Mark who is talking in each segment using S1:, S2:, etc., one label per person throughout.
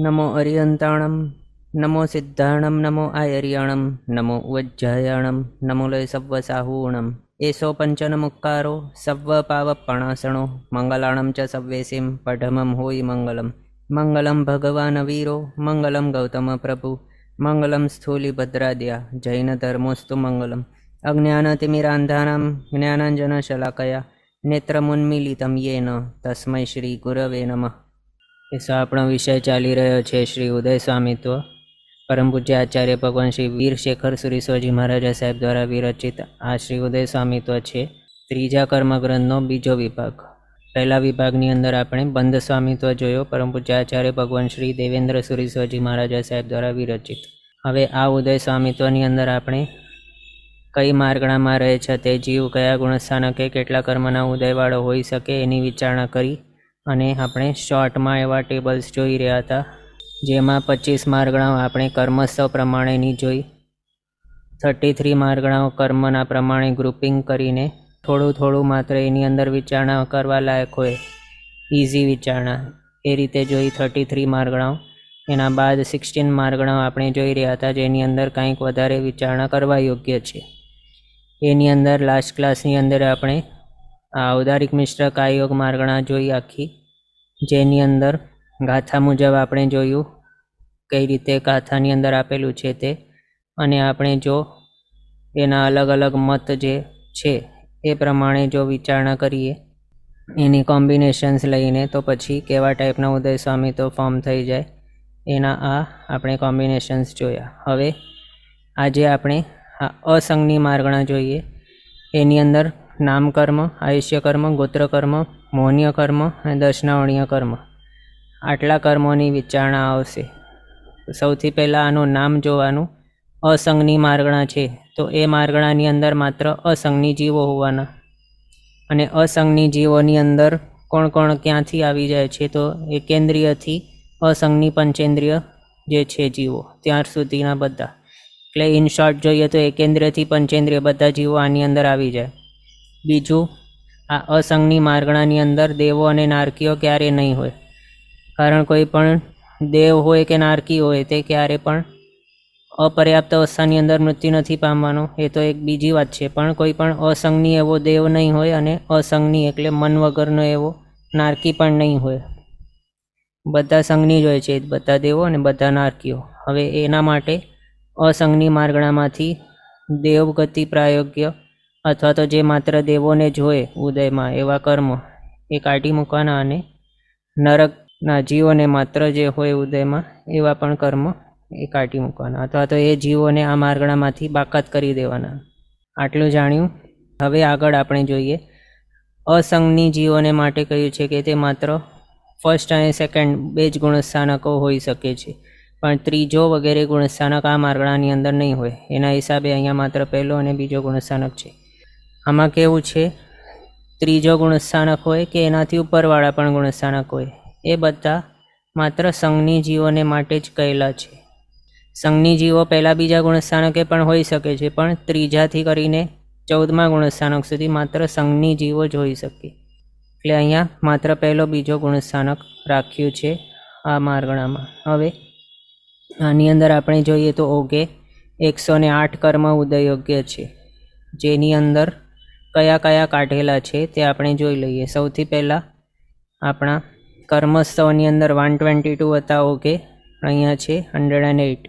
S1: नमो अरियंताणं नमो सिद्धाणं नमो आयर्याणं नमो वज्जायाणं नमो लय सव्वसाहूणम् एषो पंचनमुक्कारो सव्वपावपणासणो मंगलाणं च सव्वेसिं पठमं होयि मंगलम् मंगलं भगवान् वीरो मंगलं गौतम प्रभु मंगलं स्थूलिभद्राद्या जैनधर्मोऽस्तु मंगलम् अज्ञानतिमिरान्धानां ज्ञानाञ्जनशलाकया नेत्रमुन्मीलितं येन तस्मै श्रीगुरवे नमः। ऐसा આપણો વિષય ચાલી રહ્યો છે શ્રી ઉદય સ્વામિત્વ પરમ પૂજ્ય આચાર્ય ભગવાન શ્રી વીરશેખર સુરીશ્વરજી મહારાજા સાહેબ દ્વારા વિરચિત આ શ્રી ઉદય સ્વામિત્વ છે ત્રીજા કર્મગ્રંથનો બીજો વિભાગ। પહેલા વિભાગની અંદર આપણે બંધ સ્વામિત્વ જોયો, પરમ પૂજ્ય આચાર્ય ભગવાન શ્રી દેવેન્દ્ર સુરીશ્વરજી મહારાજા સાહેબ દ્વારા વિરચિત। હવે આ ઉદય સ્વામિત્વની અંદર આપણે કઈ માર્ગણામાં રહે છે તે જીવ કયા ગુણસ્થાનકે કેટલા કર્મના ઉદયવાળો હોઈ શકે એની વિચારણા કરી અને આપણે શોર્ટમાં એવા ટેબલ્સ જોઈ રહ્યા હતા, જેમાં 25 માર્ગણાઓ આપણે કર્મસ્થ પ્રમાણેની જોઈ, 33 માર્ગણાઓ કર્મના પ્રમાણે ગ્રુપિંગ કરીને થોડું થોડું માત્ર એની અંદર વિચારણા કરવા લાયક હોય, ઇઝી વિચારણા એ રીતે જોઈ 33 માર્ગણાઓ। એના બાદ 16 માર્ગણાઓ આપણે જોઈ રહ્યા હતા, જેની અંદર કંઈક વધારે વિચારણા કરવા યોગ્ય છે। એની અંદર લાસ્ટ ક્લાસની અંદર આપણે આ ઔદારિક મિશ્ર કાયયોગ માર્ગણા જોઈ આખી, જેની અંદર ગાથા મુજબ આપણે જોયું કઈ રીતે ગાથાની અંદર આપેલું છે તે, અને આપણે જો એના અલગ અલગ મત જે છે એ પ્રમાણે જો વિચારણા કરીએ એની કોમ્બિનેશન્સ લઈને તો પછી કેવા ટાઈપના ઉદય સ્વામિત્વ ફોર્મ થઈ જાય એના આ આપણે કોમ્બિનેશન્સ જોયા। હવે આજે આપણે આ અસંગની માર્ગણા જોઈએ। એની અંદર નામકર્મ, આયુષ્યકર્મ, ગોત્રકર્મ, મૌન્ય કર્મ અને દર્શનાવણીય કર્મ, આટલા કર્મોની વિચારણા આવશે। સૌથી પહેલાં આનું નામ જોવાનું। અસંગની માર્ગણા છે તો એ માર્ગણાની અંદર માત્ર અસંગની જીવો હોવાના, અને અસંગની જીવોની અંદર કોણ કોણ ક્યાંથી આવી જાય છે તો એકેન્દ્રિયથી અસંગની પંચેન્દ્રિય જે છે જીવો ત્યાર સુધીના બધા, એટલે ઇન શોર્ટ જોઈએ તો એકેન્દ્રિયથી પંચેન્દ્રિય બધા જીવો આની અંદર આવી જાય। બીજું, આ અસંગની માર્ગણાની અંદર દેવો અને નારકીઓ ક્યારે નહીં હોય, કારણ કોઈ પણ દેવ હોય કે નારકી હોય તે ક્યારે પણ અપર્યાપ્ત અવસ્થાની અંદર મૃત્યુ નથી પામવાનો, એ તો એક બીજી વાત છે, પણ કોઈ પણ અસંગની એવો દેવ નહીં હોય અને અસંગની એટલે મન વગરનો એવો નારકી પણ નહીં હોય। બધા સંગની જ હોય છે, બધા દેવો અને બધા નારકીઓ। હવે એના માટે અસંગની માર્ગણામાંથી દેવગતિ પ્રાયોગ્ય અથવા તો જે માત્ર દેવોને જ હોય ઉદયમાં એવા કર્મ એ કાઢી મૂકવાના, અને નરકના જીવોને માત્ર જે હોય ઉદયમાં એવા પણ કર્મ એ કાઢી મૂકવાના, અથવા તો એ જીવોને આ માર્ગણામાંથી બાકાત કરી દેવાના। આટલું જાણ્યું। હવે આગળ આપણે જોઈએ અસંગની જીવોને માટે કહ્યું છે કે તે માત્ર ફર્સ્ટ અને સેકન્ડ બે જ ગુણસ્થાનકો હોઈ શકે છે, પણ ત્રીજો વગેરે ગુણસ્થાનક આ માર્ગણાની અંદર નહીં હોય। એના હિસાબે અહીંયા માત્ર પહેલો અને બીજો ગુણસ્થાનક છે। આમાં કેવું છે, ત્રીજો ગુણસ્થાનક હોય કે એનાથી ઉપરવાળા પણ ગુણસ્થાનક હોય એ બધા માત્ર સંઘની જીવોને માટે જ કહેલા છે। સંઘની જીવો પહેલાં બીજા ગુણસ્થાનકે પણ હોઈ શકે છે, પણ ત્રીજાથી કરીને 14મા ગુણસ્થાનક સુધી માત્ર સંઘની જીવો જ હોઈ શકે, એટલે અહીંયા માત્ર પહેલો બીજો ગુણસ્થાનક રાખ્યું છે આ માર્ગણામાં। હવે આની અંદર આપણે જોઈએ તો ઓગે 108 કર્મ ઉદયયોગ્ય છે, જેની અંદર કયા કયા કાઢેલા છે તે આપણે જોઈ લઈએ। સૌથી પહેલાં આપણા કર્મસ્થળની અંદર 122 હતા ઓકે, અહીંયા છે 108,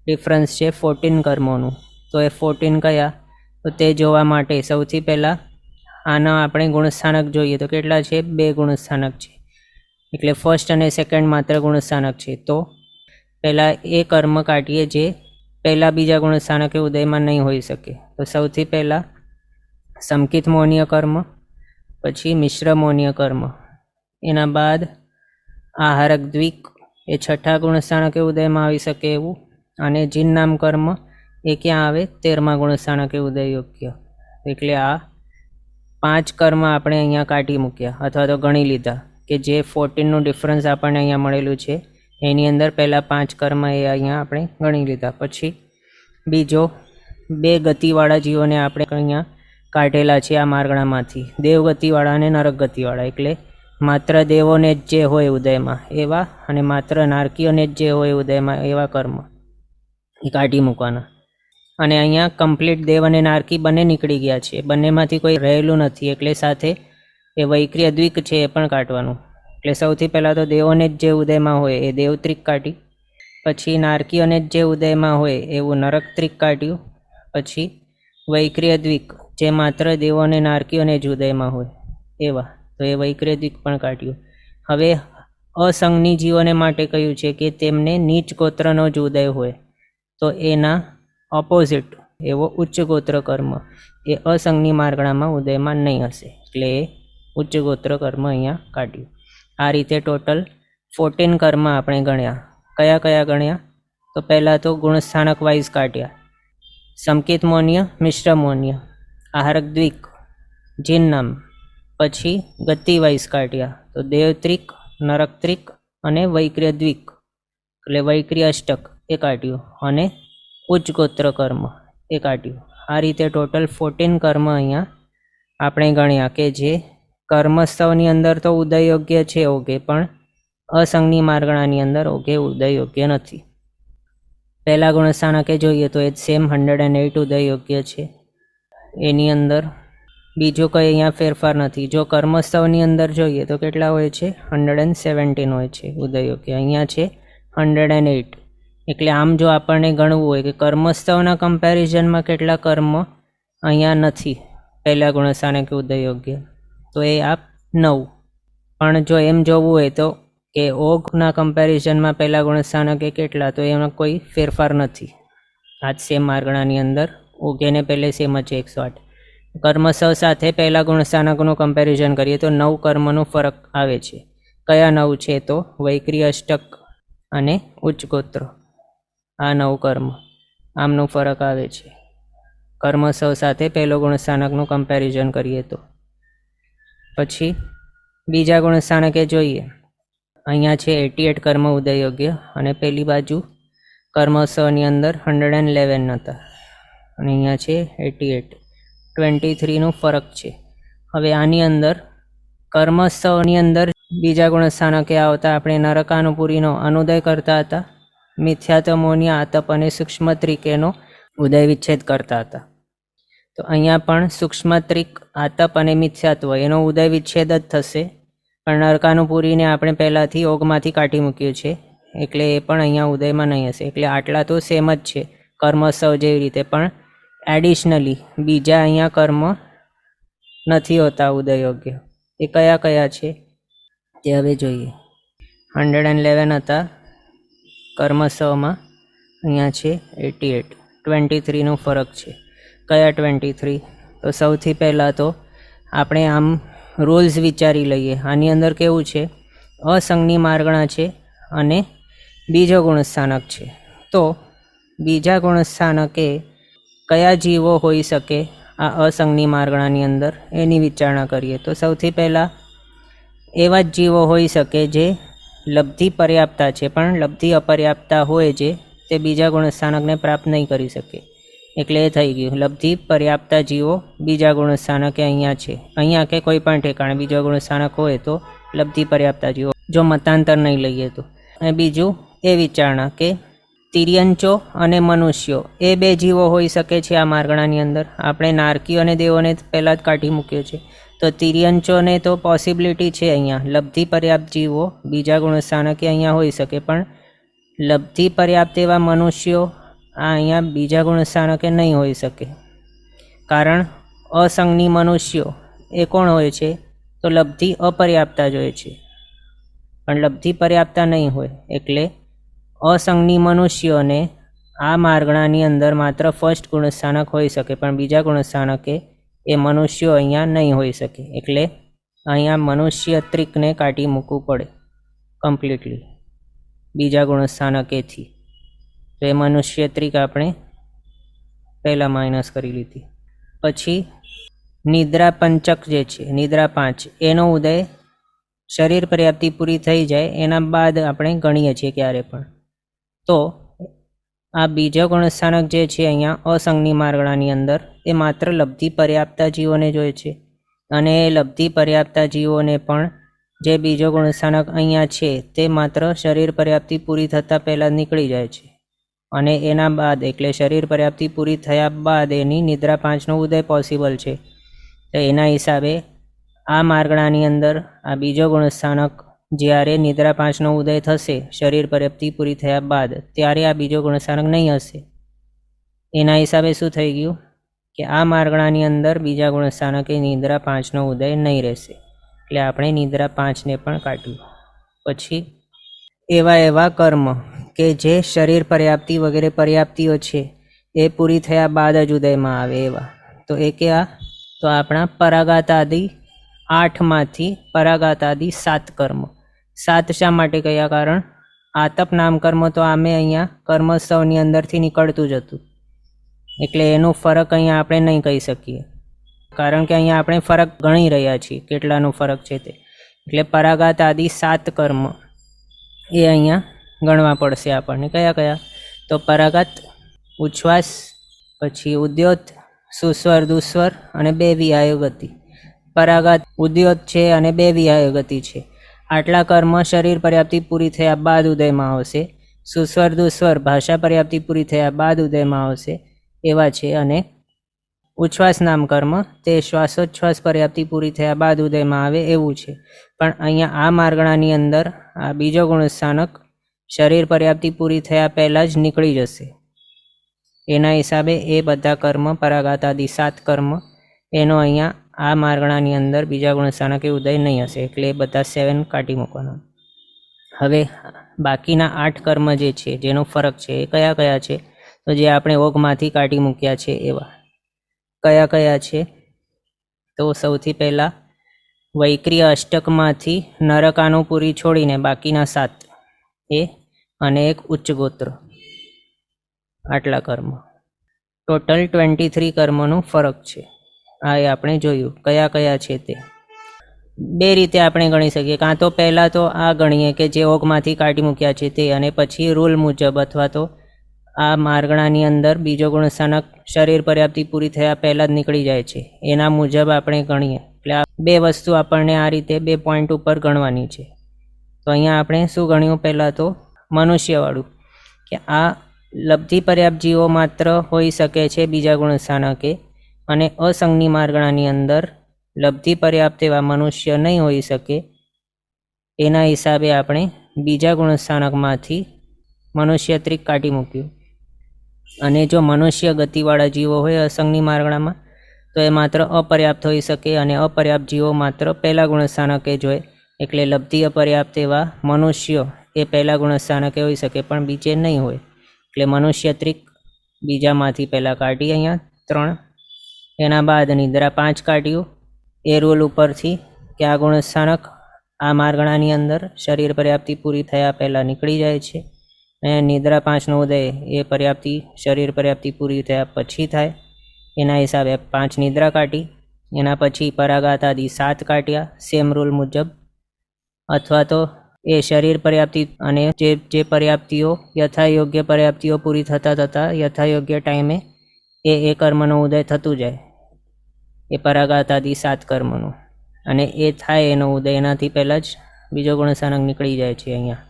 S1: ડિફરન્સ છે 14 કર્મોનું। તો એ 14 કયા તો તે જોવા માટે સૌથી પહેલાં આના આપણે ગુણસ્થાનક જોઈએ તો કેટલા છે, 2 ગુણસ્થાનક છે, એટલે ફર્સ્ટ અને સેકન્ડ માત્ર ગુણસ્થાનક છે। તો પહેલાં એ કર્મ કાઢીએ જે પહેલાં બીજા ગુણસ્થાનકે ઉદયમાં નહીં હોઈ શકે। તો સૌથી પહેલાં સંકિત મૌન્ય કર્મ, પછી મિશ્ર મૌન્ય કર્મ, એના બાદ આહારક દ્વિક એ 6ઠા ગુણસ્થાનકે ઉદયમાં આવી શકે એવું, અને જીનનામ કર્મ એ ક્યાં આવે, 13મા ગુણસ્થાનકે ઉદય યોગ્ય। એટલે આ 5 કર્મ આપણે અહીંયા કાઢી મૂક્યા અથવા તો ગણી લીધા કે જે 14નું ડિફરન્સ આપણને અહીંયા મળેલું છે એની અંદર પહેલાં 5 કર્મ એ અહીંયા આપણે ગણી લીધા। પછી બીજો 2 ગતિવાળા જીવોને આપણે અહીંયા કાઢેલા છે આ માર્ગણામાંથી, દેવગતિવાળા અને નરક ગતિવાળા, એટલે માત્ર દેવોને જ જે હોય ઉદયમાં એવા, અને માત્ર નારકીઓને જ જે હોય ઉદયમાં એવા કર્મ એ કાઢી મૂકવાના. અને અહીંયા કમ્પ્લીટ દેવ અને નારકી બંને નીકળી ગયા છે, બંનેમાંથી કોઈ રહેલું નથી, એટલે સાથે એ વૈક્રી અદ્વિક છે એ પણ કાઢવાનું. એટલે સૌથી પહેલાં તો દેવોને જ જે ઉદયમાં હોય એ દેવત્રિક કાઢી, પછી નારકીઓને જ જે ઉદયમાં હોય એવું નરકત્રિક કાઢ્યું, પછી વૈક્રી અદ્વિક જે માત્ર દેવો અને નારકીઓને જ ઉદયમાં હોય એવા, તો એ વૈક્રી અદ્વિક પણ કાઢ્યું. હવે અસંગની જીવોને માટે કહ્યું છે કે તેમને નીચ ગોત્રનો જ ઉદય હોય, તો એના ઓપોઝિટ એવો ઉચ્ચ ગોત્ર કર્મ એ અસંગની માર્ગણામાં ઉદયમાં નહીં હશે, એટલે એ ઉચ્ચ ગોત્ર કર્મ અહીંયા કાઢ્યું. આ રીતે ટોટલ 14 કર્મ આપણે ગણ્યા. કયા કયા ગણ્યા? તો પહેલાં તો ગુણસ્થાનક વાઇઝ કાઢ્યા. સમકિત મૌન્ય, મિશ્ર મૌન્ય, આહારક દ્વિક, જિન્નમ. પછી ગતિ વાઇઝ કાઢ્યા, તો દેવત્રિક, નરકત્રિક અને વૈક્રી દ્વિક, એટલે વૈક્રી અષ્ટક એ કાઢ્યું, અને ઉચ્ચ ગોત્ર કર્મ એ કાઢ્યું. આ રીતે ટોટલ 14 કર્મ અહીંયા આપણે ગણ્યા કે જે કર્મસ્થવની અંદર તો ઉદય યોગ્ય છે ઓગે, પણ અસંગની માર્ગણાની અંદર ઓગે ઉદય યોગ્ય નથી. પહેલા ગુણસ્થાનકે જોઈએ તો એ સેમ 108 ઉદય યોગ્ય છે, એની અંદર બીજો કંઈ અહીંયા ફેરફાર નથી. જો કર્મસ્થવની અંદર જોઈએ તો કેટલા હોય છે? 117 હોય છે ઉદય યોગ્ય, અહીંયા છે 108. એટલે આમ જો આપણને ગણવું હોય કે કર્મસ્થવના કમ્પેરિઝનમાં કેટલા કર્મ અહીંયા નથી પહેલા ગુણસ્થાનકે ઉદય યોગ્ય, તો એ આપ 9. પણ જો એમ જોવું હોય તો કે ઓગના કમ્પેરિઝનમાં પહેલા ગુણસ્થાનકે કેટલા, તો એમાં કોઈ ફેરફાર નથી. આ જ સેમ માર્ગણાની અંદર ઓગેને પહેલે સેમ જ છે 108. કર્મસ્થવ સાથે પહેલા ગુણસ્થાનકનું કમ્પેરિઝન કરીએ તો 9 કર્મનો ફરક આવે છે. કયા 9 છે? તો વૈક્રી અષ્ટક અને ઉચ્ચ ગોત્ર, આ 9 કર્મ આમનો ફરક આવે છે કર્મસ્થવ સાથે પહેલો ગુણસ્થાનકનું કમ્પેરિઝન કરીએ તો. પછી બીજા ગુણસ્થાનકે જોઈએ, અહીંયા છે 88 કર્મ ઉદય યોગ્ય, અને પેલી બાજુ કર્મસ્થવની અંદર 111 હતા, અને અહીંયા છે 88, 23નું ફરક છે. હવે આની અંદર કર્મસ્થવની અંદર બીજા ગુણસ્થાનકે આવતા આપણે નરકાનુપુરીનો અનુદય કરતા હતા, મિથ્યાત્મોની આતપ અને સૂક્ષ્મત્રિકેનો ઉદય વિચ્છેદ કરતા હતા. તો અહીંયા પણ સૂક્ષ્મત્રિક, આતપ અને મિથ્યાત્વ એનો ઉદય વિચ્છેદ જ થશે, પણ નરકાનુપુરીને આપણે પહેલાંથી ઓગમાંથી કાઢી મૂક્યું છે, એટલે એ પણ અહીંયા ઉદયમાં નહીં હશે. એટલે આટલા તો સેમ જ છે કર્મસ્થવ જેવી રીતે, પણ એડિશનલી બીજા અહીંયા કર્મ નથી હોતા ઉદય યોગ્ય. એ કયા કયા છે તે હવે જોઈએ. 111 હતા કર્મસ્થવમાં, અહીંયા છે 88, 23નું ફરક છે. કયા 23? તો સૌથી પહેલાં તો આપણે આમ રૂલ્સ વિચારી લઈએ. આની અંદર કેવું છે? અસંગની માર્ગણા છે અને બીજો ગુણસ્થાનક છે. તો બીજા ગુણસ્થાનકે કયા જીવો હોઈ શકે આ અસંગની માર્ગણાની અંદર, એની વિચારણા કરીએ તો સૌથી પહેલાં એવા જ જીવો હોઈ શકે જે લબ્ધિ પર્યાપ્તા છે, પણ લબ્ધિ અપર્યાપ્તા હોય જે તે બીજા ગુણસ્થાનકને પ્રાપ્ત નહીં કરી શકે. એટલે એ થઈ ગયું લબ્ધિ પર્યાપ્તા જીવો બીજા ગુણસ્થાનકે અહીંયા છે. અહીંયા કે કોઈ પણ ઠેકાણે બીજો ગુણસ્થાનક હોય તો લબ્ધિ પર્યાપ્તા જીવો, જો મતાંતર નહીં લઈએ તો. અને બીજું એ વિચારણા કે તિર્યંચો અને મનુષ્યો એ 2 જીવો હોઈ શકે છે આ માર્ગણાની અંદર. આપણે નારકીઓ અને દેવોને પહેલાં જ કાઢી મૂક્યો છે, તો તિર્યંચોને તો પોસિબિલિટી છે અહીંયા, લબ્ધિ પર્યાપ્ત જીવો બીજા ગુણસ્થાનકે અહીંયા હોઈ શકે, પણ લબ્ધિ પર્યાપ્ત એવા મનુષ્યો આ અહીંયા બીજા ગુણસ્થાનકે નહીં હોઈ શકે. કારણ અસંગની મનુષ્યો એ કોણ હોય છે? તો લબ્ધિ અપર્યાપ્તા જ હોય છે, પણ લબ્ધિ પર્યાપ્તા નહીં હોય. એટલે અસંગની મનુષ્યોને આ માર્ગણાની અંદર માત્ર ફર્સ્ટ ગુણસ્થાનક હોઈ શકે, પણ બીજા ગુણસ્થાનકે એ મનુષ્યો અહીંયા નહીં હોઈ શકે. એટલે અહીંયા મનુષ્ય ત્રિકને કાઢી મૂકવું પડે કમ્પ્લીટલી બીજા ગુણસ્થાનકેથી. તો એ મનુષ્ય ત્રિક આપણે પહેલાં માઇનસ કરી લીધી. પછી નિદ્રા પંચક જે છે, નિદ્રા 5, એનો ઉદય શરીર પર્યાપ્તિ પૂરી થઈ જાય એના બાદ આપણે ગણીએ છીએ ક્યારે પણ. તો આ બીજો ગુણસ્થાનક જે છે અહીંયા અસંગની માર્ગણાની અંદર એ માત્ર લબ્ધિ પર્યાપ્તા જીવોને જ હોય છે, અને એ લબ્ધિ પર્યાપ્તા જીવોને પણ જે બીજો ગુણસ્થાનક અહીંયા છે તે માત્ર શરીર પર્યાપ્તિ પૂરી થતાં પહેલાં નીકળી જાય છે અને એના બાદ એટલે શરીર પર્યાપ્તિ પૂરી થયા બાદ એની નિદ્રા 5નો ઉદય પોસિબલ છે. તો એના હિસાબે આ માર્ગણાની અંદર આ બીજો ગુણસ્થાનક જ્યારે નિદ્રા 5નો ઉદય થશે શરીર પર્યાપ્તિ પૂરી થયા બાદ ત્યારે આ બીજો ગુણસ્થાનક નહીં હશે. એના હિસાબે શું થઈ ગયું કે આ માર્ગણાની અંદર બીજા ગુણસ્થાનકે નિદ્રા 5નો ઉદય નહીં રહેશે. એટલે આપણે નિદ્રા 5ને પણ કાઢ્યું. પછી એવા કર્મ કે જે શરીર પર્યાપ્તિ વગેરે પર્યાપ્તિઓ છે એ પૂરી થયા બાદ જ ઉદયમાં આવે એવા. તો એ કયા? તો આપણા પરાગાતાદિ 8માંથી પરાગાતાદિ 7 કર્મ. 7 શા માટે કયા? કારણ આતપ નામ કર્મ તો આમે અહીંયા કર્મોત્સવની અંદરથી નીકળતું જ હતું, એટલે એનો ફરક અહીંયા આપણે નહીં કહી શકીએ, કારણ કે અહીંયા આપણે ફરક ગણી રહ્યા છીએ કેટલાનો ફરક છે તે. એટલે પરાગાત આદિ 7 કર્મ એ અહીંયા ગણવા પડશે આપણને. કયા? તો પરાગાત, ઉચ્છ્વાસ, પછી ઉદ્યોત, સુસ્વર, દુસ્વર અને 2 વિહાય ગતિ. પરાગાત, ઉદ્યોત છે અને 2 વિહાય ગતિ છે. આટલા કર્મ શરીર પર્યાપ્તિ પૂરી થયા બાદ ઉદયમાં આવશે. સુસ્વર, દુસ્વર ભાષા પર્યાપ્તિ પૂરી થયા બાદ ઉદયમાં આવશે એવા છે. અને ઉચ્છ્વાસ નામ કર્મ તે શ્વાસોચ્છ્વાસ પર્યાપ્તિ પૂરી થયા બાદ ઉદયમાં આવે એવું છે. પણ અહીંયા આ માર્ગણાની અંદર આ બીજો ગુણસ્થાનક શરીર પર્યાપ્તિ પૂરી થયા પહેલાં જ નીકળી જશે. એના હિસાબે એ બધા કર્મ પરાગાત આદિ 7 કર્મ એનો અહીંયા આ માર્ગણાની અંદર બીજા ગુણસ્થાનકે ઉદય નહીં હશે, એટલે એ બધા 7 કાઢી મૂકવાના. હવે બાકીના 8 કર્મ જે છે જેનો ફરક છે એ કયા છે? તો જે આપણે ઓગમાંથી કાઢી મૂક્યા છે એવા કયા છે? તો સૌથી પહેલાં વૈક્રિય અષ્ટકમાંથી નરકાનુપુરી છોડીને બાકીના 7 એ અને એક ઉચ્ચ ગોત્ર, આટલા કર્મ. ટોટલ 23 કર્મનો ફરક છે. આ એ આપણે જોયું કયા છે તે. 2 રીતે આપણે ગણી શકીએ. કાં તો પહેલાં તો આ ગણીએ કે જે ઓગમાંથી કાઢી મૂક્યા છે તે, અને પછી રૂલ મુજબ અથવા તો આ માર્ગણાની અંદર બીજો ગુણસ્થાનક શરીર પર્યાપ્તિ પૂરી થયા પહેલાં જ નીકળી જાય છે એના મુજબ આપણે ગણીએ. એટલે આ 2 વસ્તુ આપણને આ રીતે 2 પોઈન્ટ ઉપર ગણવાની છે. તો અહીંયા આપણે શું ગણ્યું? પહેલાં તો મનુષ્યવાળું કે આ લબ્ધિ પર્યાપ્ત જીવો માત્ર હોઈ શકે છે બીજા ગુણસ્થાનકે, અને અસંગની માર્ગણાની અંદર લબ્ધિ પર્યાપ્ત એવા મનુષ્ય નહીં હોઈ શકે. એના હિસાબે આપણે બીજા ગુણસ્થાનકમાંથી મનુષ્ય ત્રિક કાઢી મૂક્યું. અને જો મનુષ્ય ગતિવાળા જીવો હોય અસંગની માર્ગણામાં તો એ માત્ર અપર્યાપ્ત હોઈ શકે, અને અપર્યાપ્ત જીવો માત્ર પહેલા ગુણસ્થાનકે જ હોય. એટલે લબ્ધિ અપર્યાપ્ત એવા મનુષ્યો એ પહેલા ગુણસ્થાનકે હોઈ શકે પણ બીજે નહીં હોય. એટલે મનુષ્ય ત્રિક બીજામાંથી પહેલાં કાઢી અહીંયા 3. એના બાદ નિદ્રા 5 કાઢ્યું એ રૂલ ઉપરથી કે આ ગુણસ્થાનક આ માર્ગણાની અંદર શરીર પર્યાપ્તિ પૂરી થયા પહેલાં નીકળી જાય છે, અને નિદ્રા 5નો ઉદય એ શરીર પર્યાપ્તિ પૂરી થયા પછી થાય. એના હિસાબે 5 નિદ્રા કાઢી. એના પછી પરાગાત આદિ 7 કાઢ્યા સેમ રૂલ મુજબ, અથવા તો એ શરીર પર્યાપ્તિ અને જે પર્યાપ્તિઓ યથાયોગ્ય પર્યાપ્તિઓ પૂરી થતાં યથાયોગ્ય ટાઈમે એ કર્મનો ઉદય થતું જાય, એ પરાગાત આદિ 7 કર્મનું. અને એ થાય એનો ઉદય એનાથી પહેલાં જ બીજો ગુણસ્થાનક નીકળી જાય છે અહીંયા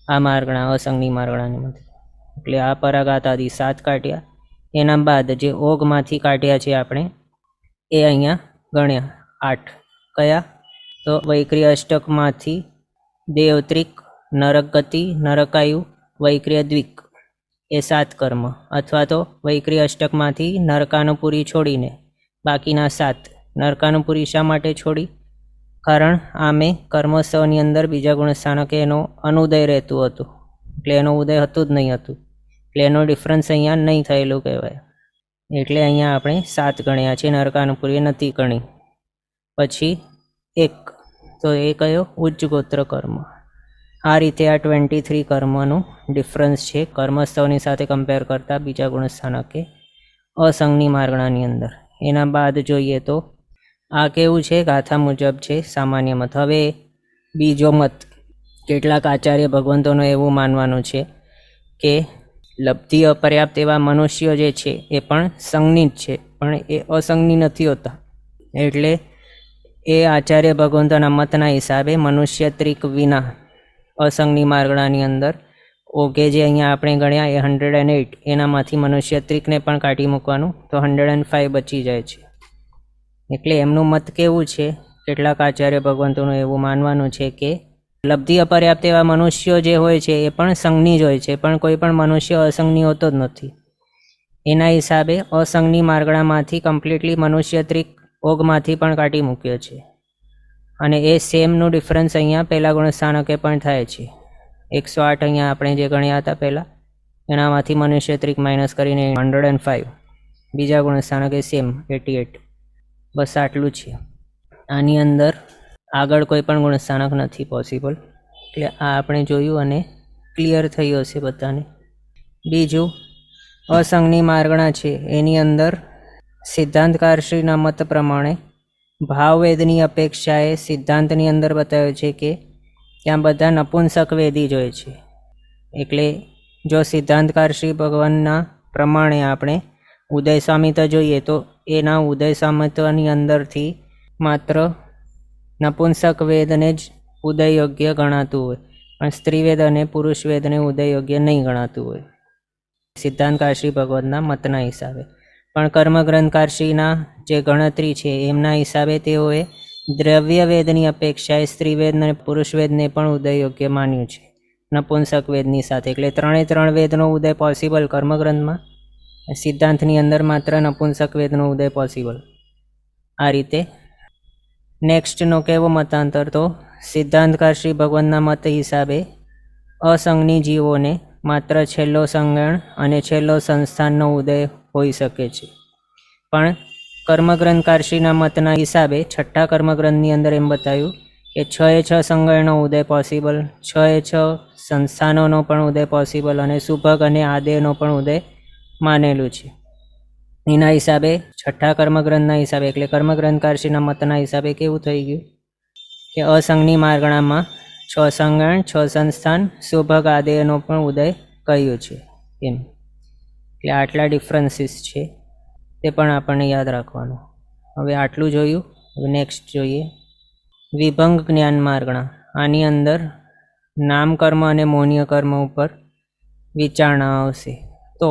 S1: આ માર્ગણા અસંગની માર્ગણાની માંથી. એટલે આ પરાગાત આદિ 7 કાઢ્યા. એના બાદ જે ઓગમાંથી કાઢ્યા છે આપણે એ અહીંયા ગણ્યા 8. કયા? તો વૈક્રિય અષ્ટકમાંથી દેવત્રિક, નરક ગતિ, નરકાયુ, વૈક્રિય દ્વિક એ 7 કર્મ, અથવા તો વૈક્રિય અષ્ટકમાંથી નરકાનુપુરી છોડીને બાકીના 7. નરકાનુપુરી શા માટે છોડી? કારણ આમે કર્મોત્સવની અંદર બીજા ગુણસ્થાનકે એનો અનુદય રહેતું હતું, એટલે એનો ઉદય હતું જ નહીં હતું, એટલે એનો ડિફરન્સ અહીંયા નહીં થયેલું કહેવાય. એટલે અહીંયા આપણે 7 ગણ્યા છે, નરકાનુપુરી નથી ગણી. પછી 1 તો એ કયો? ઉચ્ચ ગોત્ર કર્મ. આ રીતે આ 23 કર્મનું ડિફરન્સ છે કર્મસ્થવની સાથે કમ્પેર કરતાં બીજા ગુણસ્થાનકે અસંગની માર્ગણાની અંદર. એના બાદ જોઈએ તો આ કેવું છે? ગાથા મુજબ છે, સામાન્ય મત. હવે બીજો મત કેટલાક આચાર્ય ભગવંતોનો એવું માનવાનું છે કે લબ્ધિ અપર્યાપ્ત એવા મનુષ્યો જે છે એ પણ સંજ્ઞિત છે, પણ એ અસંજ્ઞી નથી હોતા. એટલે એ આચાર્ય ભગવંતોના મતના હિસાબે મનુષ્ય ત્રિક વિના અસંગની માર્ગણાની અંદર ઓકે જે અહીંયા આપણે ગણ્યા એ 108, એનામાંથી મનુષ્ય ત્રિકને પણ કાઢી મૂકવાનું, તો 105 બચી જાય છે. એટલે એમનું મત કેવું છે, કેટલાક આચાર્ય ભગવંતોનું એવું માનવાનું છે કે લબ્ધિ અપર્યાપ્ત એવા મનુષ્યો જે હોય છે એ પણ સંઘની જ હોય છે, પણ કોઈ પણ મનુષ્ય અસંગની હોતો જ નથી. એના હિસાબે અસંગની માર્ગણામાંથી કમ્પ્લીટલી મનુષ્ય ત્રિક ઓગમાંથી પણ કાઢી મૂક્યો છે. અને એ સેમનું ડિફરન્સ અહીંયા પહેલા ગુણસ્થાનકે પણ થાય છે. 108 અહીંયા આપણે જે ગણ્યા હતા પહેલાં, એનામાંથી મનુષ્ય ત્રિક માઇનસ કરીને 105, બીજા ગુણસ્થાનકે સેમ 88. બસ આટલું છે. આની અંદર આગળ કોઈ પણ ગુણસ્થાનક નથી પોસિબલ. એટલે આ આપણે જોયું અને ક્લિયર થયું હશે બધાને. બીજું અસંગની માર્ગણા છે, એની અંદર સિદ્ધાંતકારશ્રીના મત પ્રમાણે ભાવવેદની અપેક્ષાએ સિદ્ધાંતની અંદર બતાવ્યો છે કે ત્યાં બધા નપુંસક વેદી જ હોય છે. એટલે જો સિદ્ધાંતકારશ્રી ભગવાનના પ્રમાણે આપણે ઉદય સ્વામિત્વ જોઈએ તો એના ઉદય સ્વામિત્વની અંદરથી માત્ર નપુંસક વેદને જ ઉદય યોગ્ય ગણાતું હોય, પણ સ્ત્રીવેદ અને પુરુષ વેદને ઉદય યોગ્ય નહીં ગણાતું હોય સિદ્ધાંતકારશ્રી ભગવતના મતના હિસાબે. પણ કર્મગ્રંથકારશ્રીના જે ગણતરી છે એમના હિસાબે તેઓએ દ્રવ્ય વેદની અપેક્ષાએ સ્ત્રીવેદ અને પુરુષ વેદને પણ ઉદય યોગ્ય માન્યું છે નપુંસક વેદની સાથે. એટલે 3 વેદનો ઉદય પોસિબલ કર્મગ્રંથમાં, સિદ્ધાંતની અંદર માત્ર નપુંસક વેદનો ઉદય પોસિબલ. આ રીતે નેક્સ્ટનો કેવો મતાંતર, તો સિદ્ધાંતકારશ્રી ભગવાનના મત હિસાબે અસંગની જીવોને માત્ર છેલ્લો સંગણ અને છેલ્લો સંસ્થાનનો ઉદય હોઈ શકે છે. પણ કર્મગ્રંથકારશ્રીના મતના હિસાબે છઠ્ઠા કર્મગ્રંથની અંદર એમ બતાવ્યું કે 6 સંગણનો ઉદય પોસિબલ, 6 સંસ્થાનોનો પણ ઉદય પોસિબલ અને સુભગ અને આદેયનો પણ ઉદય માનેલું છે. એના હિસાબે છઠ્ઠા કર્મગ્રંથના હિસાબે એટલે કર્મગ્રંથકારશ્રીના મતના હિસાબે કેવું થઈ ગયું કે અસંગની માર્ગણામાં 6 સંગણ, 6 સંસ્થાન, સુભગ આદેયનો પણ ઉદય કહ્યું છે એમ. એટલે આટલા ડિફરન્સીસ છે, તે પણ આપણને યાદ રાખવાનું. હવે આટલું જોયું. હવે નેક્સ્ટ જોઈએ વિભંગ જ્ઞાન માર્ગણા. આની અંદર નામકર્મ અને મૌન્ય કર્મ ઉપર વિચારણા આવશે. તો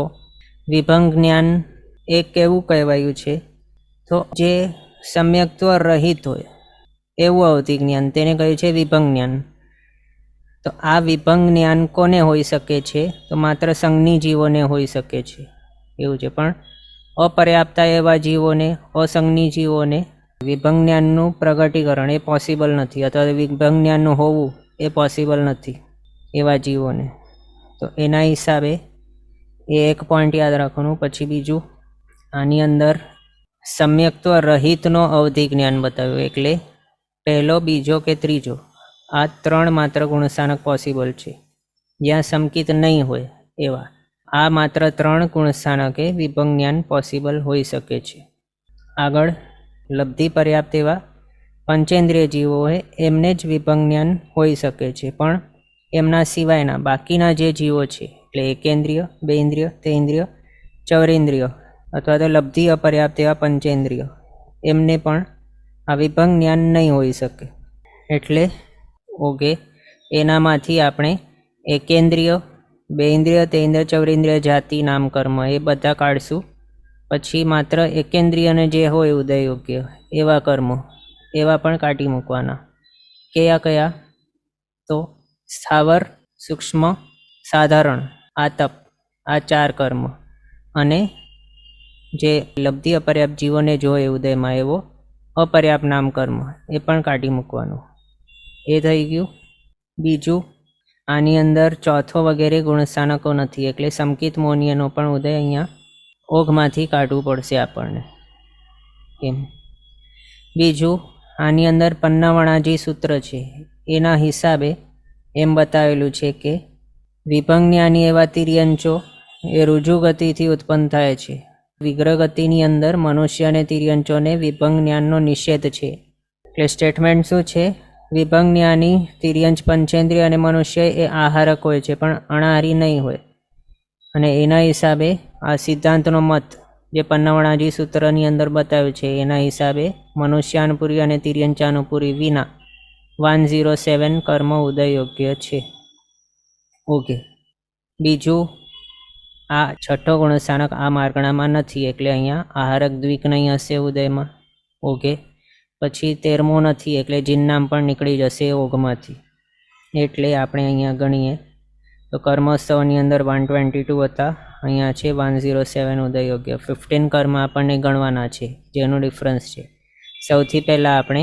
S1: વિભંગ જ્ઞાન એક એવું કહેવાયું છે, તો જે સમ્યક્ત્વ રહિત હોય એવું અવધિ જ્ઞાન, તેને કહ્યું છે વિભંગ જ્ઞાન. તો આ વિભંગ જ્ઞાન કોને હોઈ શકે છે, તો માત્ર સંઘની જીવોને હોઈ શકે છે એવું છે. પણ અપર્યાપ્તા એવા જીવોને, અસંગની જીવોને વિભંગ જ્ઞાનનું પ્રગટીકરણ એ પોસિબલ નથી, અથવા વિભંગ જ્ઞાનનું હોવું એ પોસિબલ નથી એવા જીવોને. તો એના હિસાબે એ એક પોઈન્ટ યાદ રાખવાનું. પછી બીજું, આની અંદર સમ્યક્ત્વ રહિતનો અવધિ જ્ઞાન બતાવ્યું. એટલે પહેલો, બીજો કે ત્રીજો, આ 3 માત્ર ગુણસ્થાનક પોસિબલ છે જ્યાં સમકિત નહીં હોય એવા. આ માત્ર 3 ગુણસ્થાનકે વિભંગ જ્ઞાન પોસિબલ હોઈ શકે છે. આગળ લબ્ધિ પર્યાપ્ત એવા પંચેન્દ્રિય જીવો હોય એમને જ વિભંગ જ્ઞાન હોઈ શકે છે, પણ એમના સિવાયના બાકીના જે જીવો છે, એટલે એકેન્દ્રિય, 2 ઇન્દ્રિય, 3 ઇન્દ્રિય, ચૌરેન્દ્રિય અથવા તો લબ્ધિ અપર્યાપ્ત એવા પંચેન્દ્રિય, એમને પણ આ વિભંગ જ્ઞાન નહીં હોઈ શકે. એટલે ઓકે એનામાંથી આપણે એકેન્દ્રિય, 2 ઇન્દ્રિય, 3 ઇન્દ્રિય, ચૌરેન્દ્રિય, જાતિ, નામ, કર્મ એ બધા કાઢશું. પછી માત્ર એકેન્દ્રિયને જે હોય ઉદય યોગ્ય એવા કર્મો, એવા પણ કાઢી મૂકવાના. કયા કયા? તો સ્થાવર, સૂક્ષ્મ, સાધારણ, આતપ, આ 4 કર્મ. અને જે લબ્ધિ અપર્યાપ્ત જીવોને જોઈએ ઉદયમાં એવો અપર્યાપ્ત નામ કર્મ, એ પણ કાઢી મૂકવાનું. એ થઈ ગયું. બીજું, આની અંદર ચોથો વગેરે ગુણસ્થાનકો નથી, એટલે સમકિત મૌન્યનો પણ ઉદય અહીંયા ઓઘમાંથી કાઢવું પડશે આપણને એમ. બીજું, આની અંદર પન્નાવણાજી સૂત્ર છે, એના હિસાબે એમ બતાવેલું છે કે વિભંગ જ્ઞાની એવા તિર્યંચો એ રુજુ ગતિથી ઉત્પન્ન થાય છે. વિગ્રહ ગતિની અંદર મનુષ્ય અને તિર્યંચોને વિભંગ જ્ઞાનનો નિષેધ છે. એટલે સ્ટેટમેન્ટ શું છે? વિભંગ જ્ઞાની તિર્યંચ, પંચેન્દ્રિય અને મનુષ્ય એ આહારક હોય છે, પણ અણાહારી નહીં હોય. અને એના હિસાબે આ સિદ્ધાંતનો મત જે પન્નવણાજી સૂત્રની અંદર બતાવ્યું છે એના હિસાબે મનુષ્યાનુપૂરી અને તિર્યંચાનુપૂરી વિના 107 કર્મ ઉદય યોગ્ય છે. ઓકે, બીજું આ છઠ્ઠો ગુણસ્થાનક આ માર્ગણામાં નથી એટલે અહીંયા આહારક દ્વિક નહીં હશે ઉદયમાં. ઓકે, પછી 13મો નથી એટલે જીનનામ પણ નીકળી જશે ઓઘમાંથી. એટલે આપણે અહીંયા ગણીએ તો કર્મોત્સવની અંદર 122 હતા, અહીંયા છે 107 ઉદય યોગ્ય. 15 કર્મ આપણને ગણવાના છે જેનું ડિફરન્સ છે. સૌથી પહેલાં આપણે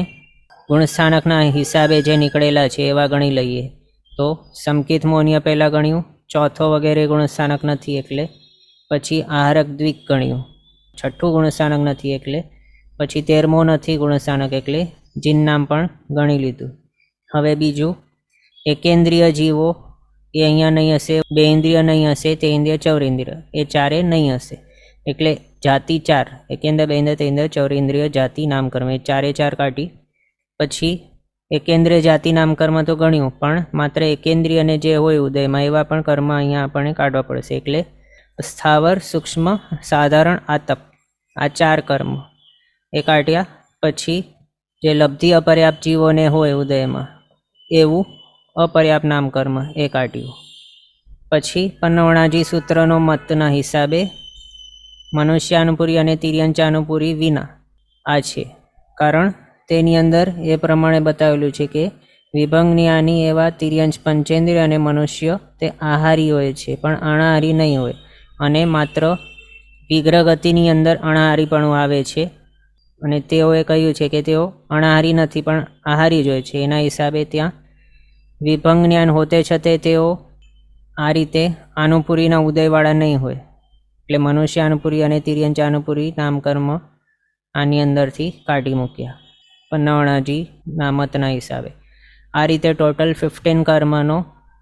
S1: ગુણસ્થાનકના હિસાબે જે નીકળેલા છે એવા ગણી લઈએ. તો સમકિત મોન્ય પહેલાં ગણ્યું, ચોથો વગેરે ગુણસ્થાનક નથી એટલે પછી આહારક દ્વિક ગણ્યું, છઠ્ઠું ગુણસ્થાનક નથી એટલે પછી 13મો નથી ગુણસ્થાનક એટલે જીનનામ પણ ગણી લીધું. હવે બીજું એકેન્દ્રિય જીવો એ અહીંયા નહીં હશે, બે ઇન્દ્રિય નહીં હશે, તે ઇન્દ્રિય ચૌરેન્દ્રિય એ ચારે નહીં હશે એટલે જાતિ 4 એકેન્દ્ર બેન્દ્ર તેન્દ્ર ચૌરેન્દ્રિય જાતિ નામકર્મ એ ચારે ચાર કાઢી. પછી એકેન્દ્રિય જાતિ નામકર્મ તો ગણ્યું પણ માત્ર એકેન્દ્રિયને જે હોય ઉદયમાં એવા પણ કર્મ અહીંયા આપણને કાઢવા પડશે એટલે સ્થાવર સૂક્ષ્મ સાધારણ આતપ આ 4 કર્મ એ કાઢ્યા. પછી જે લબ્ધિ અપર્યાપ્ત જીવોને હોય ઉદયમાં એવું અપર્યાપ્ત નામકર્મ એ કાઢ્યું. પછી પન્નવણાજી સૂત્રનો મતના હિસાબે મનુષ્યાનુપૂરી અને તિર્યંચાનુપૂરી વિના આ છે, કારણ તેની અંદર એ પ્રમાણે બતાવેલું છે કે વિભંગન્યાની એવા તિર્યંચ પંચેન્દ્રિય અને મનુષ્ય તે આહારી હોય છે પણ અણાહારી નહીં હોય, અને માત્ર વિગ્રહ ગતિની અંદર અણાહારીપણું આવે છે અને તેઓએ કહ્યું છે કે તેઓ અણાહારી નથી પણ આહારી જ હોય છે. એના હિસાબે ત્યાં વિભંગ જ્ઞાન હોતે છતે તેઓ આ રીતે આનુપૂરીના ઉદયવાળા નહીં હોય એટલે મનુષ્યાનુપૂરી અને તિર્યંચાનુપૂરી નામકર્મ આની અંદરથી કાઢી મૂક્યા પન્નવણાજીના મતના હિસાબે. આ રીતે ટોટલ 15 કર્મનો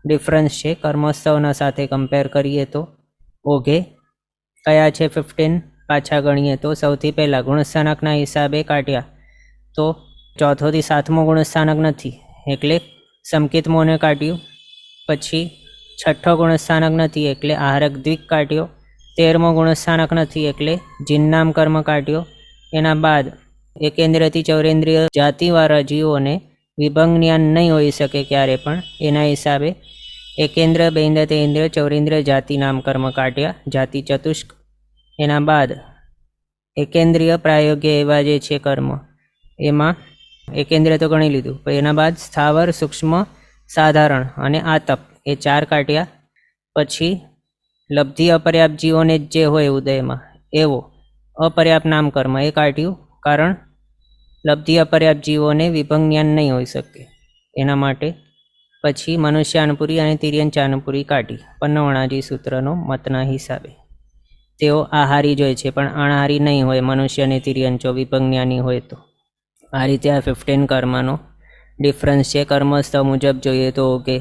S1: ડિફરન્સ છે કર્મોત્સવના સાથે કમ્પેર કરીએ તો. ઓકે, કયા છે 15 પાછા ગણીએ તો સૌથી પહેલાં ગુણસ્થાનકના હિસાબે કાઢ્યા તો ચોથોથી સાતમો ગુણસ્થાનક નથી એટલે સમકિત મોને કાઢ્યું. પછી છઠ્ઠો ગુણસ્થાનક નથી એટલે આહારક દ્વિક કાઢ્યો. 13મો ગુણસ્થાનક નથી એટલે જીનનામ કર્મ કાઢ્યો. એના બાદ એકેન્દ્રથી ચૌરેન્દ્રિય જાતિવાળા જીવોને વિભંગ જ્ઞાન નહીં હોઈ શકે ક્યારે પણ, એના હિસાબે એકેન્દ્ર બેન્દ્ર તેન્દ્ર ચૌરેન્દ્ર જાતિ નામ કર્મ કાઢ્યા, જાતિ ચતુષ્ક. એના બાદ એકેન્દ્રિય પ્રાયોગ્ય એવા જે છે કર્મ એમાં એકેન્દ્ર તો ગણી લીધું, પણ એના બાદ સ્થાવર સૂક્ષ્મ સાધારણ અને આતપ એ 4 કાઢ્યા. પછી લબ્ધિ અપર્યાપ્ત જીવોને જે હોય ઉદયમાં એવો અપર્યાપ્ત નામકર્મ એ કાઢ્યું, કારણ લબ્ધિ અપર્યાપ્ત જીવોને વિભંગ જ્ઞાન નહીં હોઈ શકે એના માટે. પછી મનુષ્યાનુપૂરી અને તિર્યંચાનુપૂરી કાઢી પન્નવણાજી સૂત્રનો મતના હિસાબે. તેઓ આહારી જ હોય છે પણ અણહારી નહીં હોય મનુષ્ય અને તિર્યંચો વિભંગ જ્ઞાની હોય તો. આ રીતે આ 15 કર્મનો ડિફરન્સ છે કર્મસ્તવ મુજબ જોઈએ તો. ઓકે,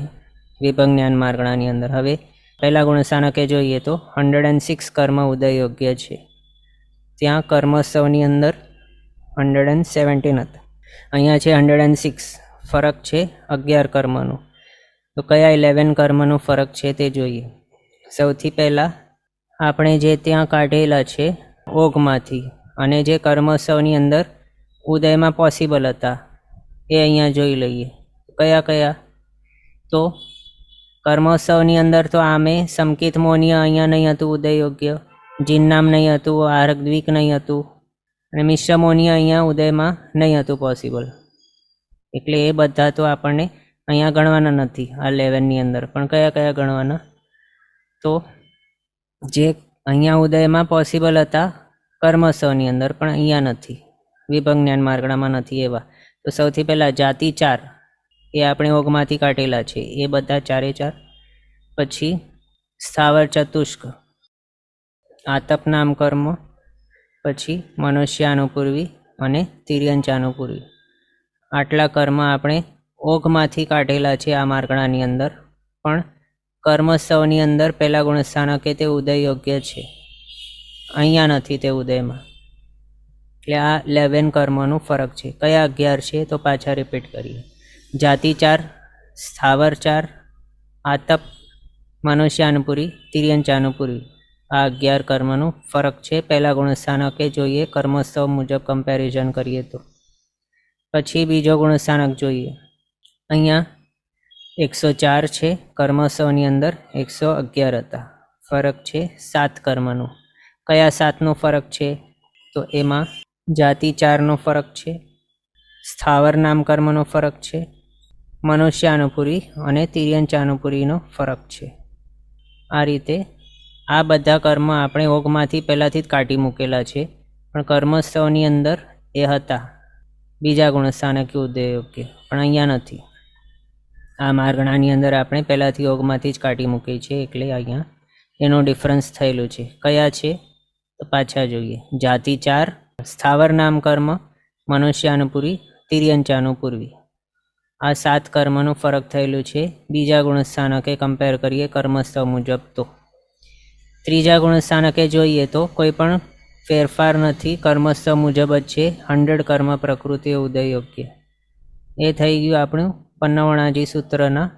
S1: વિભંગ જ્ઞાન માર્ગણાની અંદર. હવે પહેલા ગુણસ્થાનકે જોઈએ તો 106 કર્મ ઉદય યોગ્ય છે. ત્યાં કર્મસ્તવની અંદર 117 હતા, અહીંયા છે 106. ફરક છે 11 કર્મનો. તો કયા 11 કર્મનો ફરક છે તે જોઈએ. સૌથી પહેલાં આપણે જે ત્યાં કાઢેલા છે ઓઘમાંથી અને જે કર્મોત્સવની અંદર ઉદયમાં પોસિબલ હતા એ અહીંયા જોઈ લઈએ. કયા કયા? તો કર્મોત્સવની અંદર તો આમે સમકિત મોનિય અહીંયા નહીં હતું ઉદય યોગ્ય, જીનનામ નહીં હતું, આહારક દ્વિક નહીં હતું, અને મિશ્ર મોનિય અહીંયા ઉદયમાં નહીં હતું પોસિબલ. એટલે એ બધા તો આપણને અહીંયા ગણવાના નથી આ 11ની અંદર. પણ કયા કયા ગણવાના? તો જે અહીંયા ઉદયમાં પોસિબલ હતા કર્મોત્સવની અંદર પણ અહીંયા નથી, વિભંગ જ્ઞાન માર્ગણામાં નથી એવા. તો સૌથી પહેલાં જાતિ 4 એ આપણે ઓગમાંથી કાઢેલા છે એ બધા 4 પછી સ્થાવર ચતુષ્ક, આતપ નામ કર્મ, પછી મનુષ્યાનુપૂર્વી અને તિર્યંચાનુપૂર્વી. આટલા કર્મ આપણે ઓઘમાંથી કાઢેલા છે આ માર્ગણાની અંદર. પણ કર્મોત્સવની અંદર પહેલા ગુણસ્થાનકે તે ઉદય યોગ્ય છે, અહીંયા નથી તે ઉદયમાં. એટલે આ 11 કર્મનો ફરક છે. કયા 11 છે તો પાછા રિપીટ કરીએ. જાતિ 4, સ્થાવર 4, આતપ, મનુષ્યાનુપૂરી, તિર્યંચાનુપૂરી. આ 11 કર્મનું ફરક છે. પહેલા ગુણસ્થાનકે જોઈએ, કર્મસ્થવ મુજબ કમ્પેરિઝન કરીએ તો. પછી બીજો ગુણસ્થાનક જોઈએ. અહીંયા 104 છે, કર્મસ્થવની અંદર 111 હતા. ફરક છે 7 કર્મનો. કયા 7નો ફરક છે? તો એમાં જાતિ 4નો ફરક છે, સ્થાવર નામ કર્મનો ફરક છે, મનુષ્યાનુપુરી અને તિર્યંચાનુપુરીનો ફરક છે. આ રીતે આ બધા કર્મ આપણે ઓગમાંથી પહેલાંથી જ કાઢી મૂકેલા છે, પણ કર્મસ્થવની અંદર એ હતા બીજા ગુણસ્થાનકે ઉદયયોગ્ય, પણ અહીંયા નથી. આ માર્ગણાની અંદર આપણે પહેલાંથી ઓગમાંથી જ કાઢી મૂકી છે, એટલે અહીંયા એનો ડિફરન્સ થયેલું છે. કયા છે? તો પાછા જોઈએ. જાતિ 4, સ્થાવર નામ કર્મ, મનુષ્યાનુપુરી, તિર્યંચાનુપૂર્વી. આ 7 કર્મનું ફરક થયેલું છે બીજા ગુણસ્થાનકે કમ્પેર કરીએ કર્મસ્થવ મુજબ. તો ત્રીજા ગુણસ્થાનકે જોઈએ તો કોઈ પણ ફેરફાર નથી, કર્મસ્થવ મુજબ જ છે. 100 કર્મ પ્રકૃતિ ઉદયયોગ્ય. એ થઈ ગયું આપણું પન્નવણાજી સૂત્રના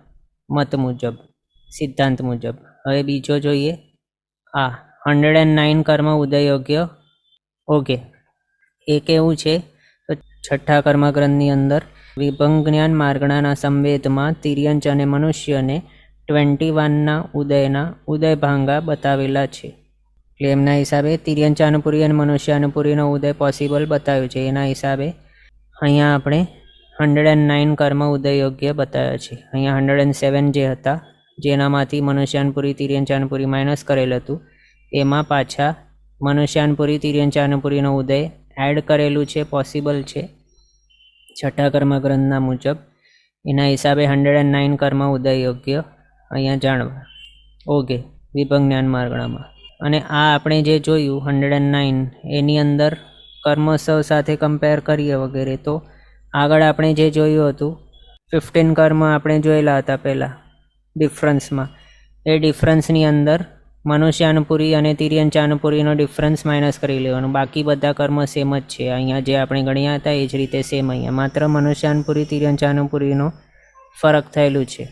S1: મત મુજબ, સિદ્ધાંત મુજબ. હવે બીજો જોઈએ. આ 109 કર્મ ઉદયયોગ્ય. ઓકે, એ કેવું છે? તો છઠ્ઠા કર્મગ્રંથની અંદર વિભંગ જ્ઞાન માર્ગણાના સંવેદમાં તિર્યંચ અને મનુષ્યને 21ના ઉદયના ઉદયભાંગા બતાવેલા છે. એટલે એમના હિસાબે તિર્યંચાનુપુરી અને મનુષ્યાનુપુરીનો ઉદય પોસિબલ બતાવ્યું છે. એના હિસાબે અહીંયા આપણે 109 કર્મ ઉદયયોગ્ય બતાવ્યા છે. અહીંયા 107 જે હતા, જેનામાંથી મનુષ્યાનુપુરી તિર્યંચાનુપુરી માઇનસ કરેલ હતું, એમાં પાછા મનુષ્યાનુપુરી તિર્યંચાનુપુરીનો ઉદય એડ કરેલું છે, પોસિબલ છે છઠ્ઠા કર્મગ્રંથના મુજબ. એના હિસાબે 109 કર્મ ઉદયયોગ્ય અહીંયા જાણવા. ઓકે, વિભંગ જ્ઞાન માર્ગણામાં. અને આ આપણે જે જોયું 109, એની અંદર કર્મોત્સવ સાથે કમ્પેર કરીએ વગેરે, તો આગળ આપણે જે જોયું હતું 15 કર્મ આપણે જોયેલા હતા પહેલાં ડિફરન્સમાં. એ ડિફરન્સની અંદર મનુષ્યાનુપુરી અને તિર્યંચાનુપુરીનો ડિફરન્સ માઇનસ કરી લેવાનું. બાકી બધા કર્મ સેમ જ છે. અહીંયા જે આપણે ગણ્યા હતા એ જ રીતે સેમ. અહીંયા માત્ર મનુષ્યાનુપુરી તિર્યંચાનુપુરીનો ફરક થયેલું છે.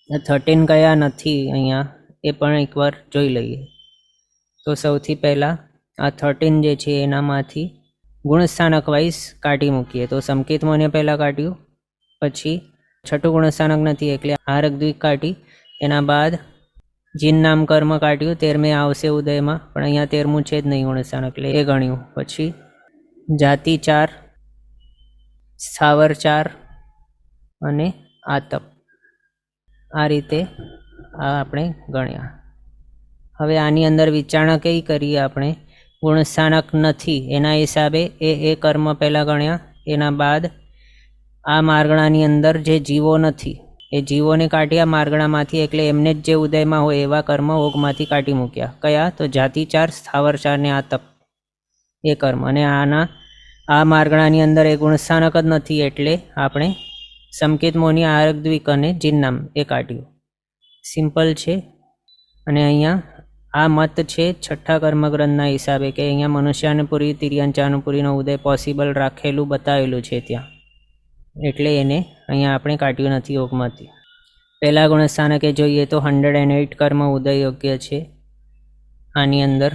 S1: 13 કયા નથી અહીંયા એ પણ એકવાર જોઈ લઈએ. તો સૌથી પહેલાં આ 13 જે છે એનામાંથી ગુણસ્થાનક વાઇઝ કાઢી મૂકીએ. તો સંકેતમોને પહેલાં કાઢ્યું, પછી છઠ્ઠું ગુણસ્થાનક નથી એટલે આરક-દ્વિક કાઢી, એના બાદ જીન નામ કર્મ કાઢ્યું. 13મે આવશે ઉદયમાં, પણ અહીંયા 13મું છે જ નહીં ગુણસ્થાનક, એટલે એ ગણ્યું. પછી જાતિ 4, સ્થાવર 4 અને આતપ. આ રીતે આ આપણે ગણ્યા. હવે આની અંદર વિચારણા કઈ કરીએ આપણે? ગુણસ્થાનક નથી એના હિસાબે એ કર્મ પહેલાં ગણ્યા. એના બાદ આ માર્ગણાની અંદર જે જીવો નથી એ જીવોને કાઢ્યા માર્ગણામાંથી, એટલે એમને જ જે ઉદયમાં હોય એવા કર્મ ઓગમાંથી કાઢી મૂક્યા. કયા? તો જાતિ 4, સ્થાવર 4 ને આતપ એ કર્મ. અને આ માર્ગણાની અંદર એ ગુણસ્થાનક જ નથી, એટલે આપણે સંકેતમોની આરક-દ્વિક અને જીનનામ એ કાઢ્યું. સિમ્પલ છે. અને અહીંયા આ મત છે છઠ્ઠા કર્મગ્રંથના હિસાબે કે અહીંયા મનુષ્યાનુપુરી તિર્યંચાનુપુરીનો ઉદય પોસિબલ રાખેલું બતાવેલું છે ત્યાં, એટલે એને અહીંયા આપણે કાઢ્યું નથી ઓગમાંથી. પહેલા ગુણસ્થાનકે જોઈએ તો 108 કર્મ ઉદયયોગ્ય છે. આની અંદર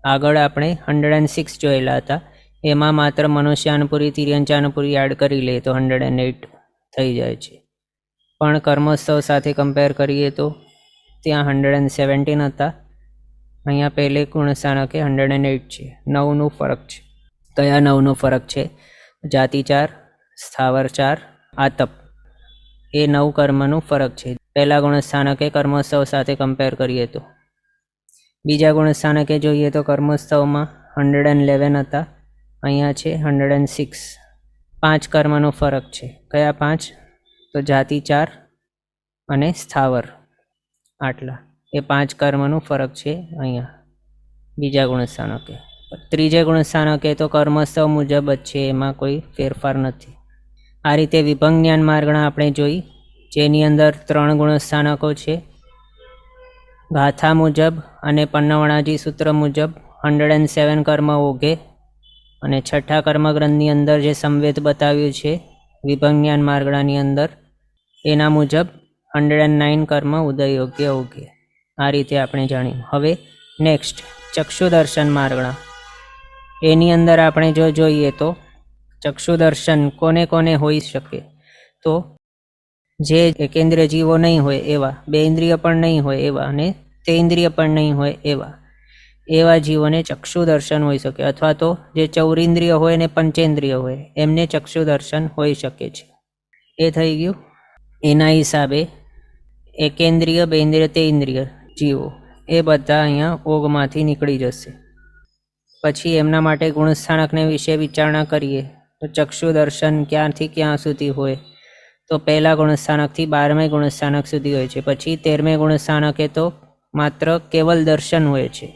S1: આગળ આપણે 106 જોયેલા હતા, એમાં માત્ર મનુષ્યાનુપુરી તિર્યંચાનુપુરી એડ કરી લે તો 108 થઈ જાય છે. પણ કર્મોત્સવ સાથે કમ્પેર કરીએ તો ત્યાં 117 હતા. અહીંયા પહેલે ગુણસ્થાનકે 108 છે. 9નો ફરક છે. કયા 9નો ફરક છે? જાતિ 4, સ્થાવર 4, આતપ. એ 9 કર્મનું ફરક છે. પહેલા ગુણસ્થાનકે કર્મોત્સવ સાથે કમ્પેર કરીએ તો. બીજા ગુણસ્થાનકે જોઈએ તો કર્મોત્સવમાં 111 હતા, અહીંયા છે 106. 5 કર્મનો ફરક છે. કયા 5? તો જાતિ 4 અને સ્થાવર આટલા. એ 5 કર્મનું ફરક છે અહીંયા બીજા ગુણસ્થાનકે. ત્રીજા ગુણસ્થાનકે તો કર્મોત્સવ મુજબ જ છે, એમાં કોઈ ફેરફાર નથી. આ રીતે વિભંગ જ્ઞાન માર્ગણા આપણે જોઈ, જેની અંદર 3 ગુણસ્થાનકો છે. ગાથા મુજબ અને પન્નવણાજી સૂત્ર મુજબ 107 કર્મ ઓગે, અને છઠ્ઠા કર્મગ્રંથની અંદર જે સંવેદ બતાવ્યું છે વિભંગ જ્ઞાન માર્ગણાની અંદર, એના મુજબ 109 કર્મ ઉદયયોગ્ય ઓગે. આ રીતે આપણે જાણ્યું. હવે નેક્સ્ટ ચક્ષુદર્શન માર્ગણા. એની અંદર આપણે જો જોઈએ તો ચક્ષુદર્શન કોને કોને હોઈ શકે? તો જે એકેન્દ્રિય જીવો નહીં હોય એવા, બે ઇન્દ્રિય પણ નહીં હોય એવા, અને તે ઇન્દ્રિય પણ નહીં હોય એવા જીવોને ચક્ષુદર્શન હોઈ શકે, અથવા તો જે ચૌરિન્દ્રિય હોય ને પંચેન્દ્રિય હોય એમને ચક્ષુદર્શન હોઈ શકે છે. એ થઈ ગયું. એના હિસાબે એકેન્દ્રિય, બેન્દ્રિય, તે ઇન્દ્રિય જીવો એ બધા અહીંયા ઓગમાંથી નીકળી જશે. પછી એમના માટે ગુણસ્થાનકને વિશે વિચારણા કરીએ તો ચક્ષુદર્શન ક્યાંથી ક્યાં સુધી હોય? તો પહેલા ગુણસ્થાનકથી 12મે ગુણસ્થાનક સુધી હોય છે. પછી 13મે ગુણસ્થાનકે તો માત્ર કેવલ દર્શન હોય છે.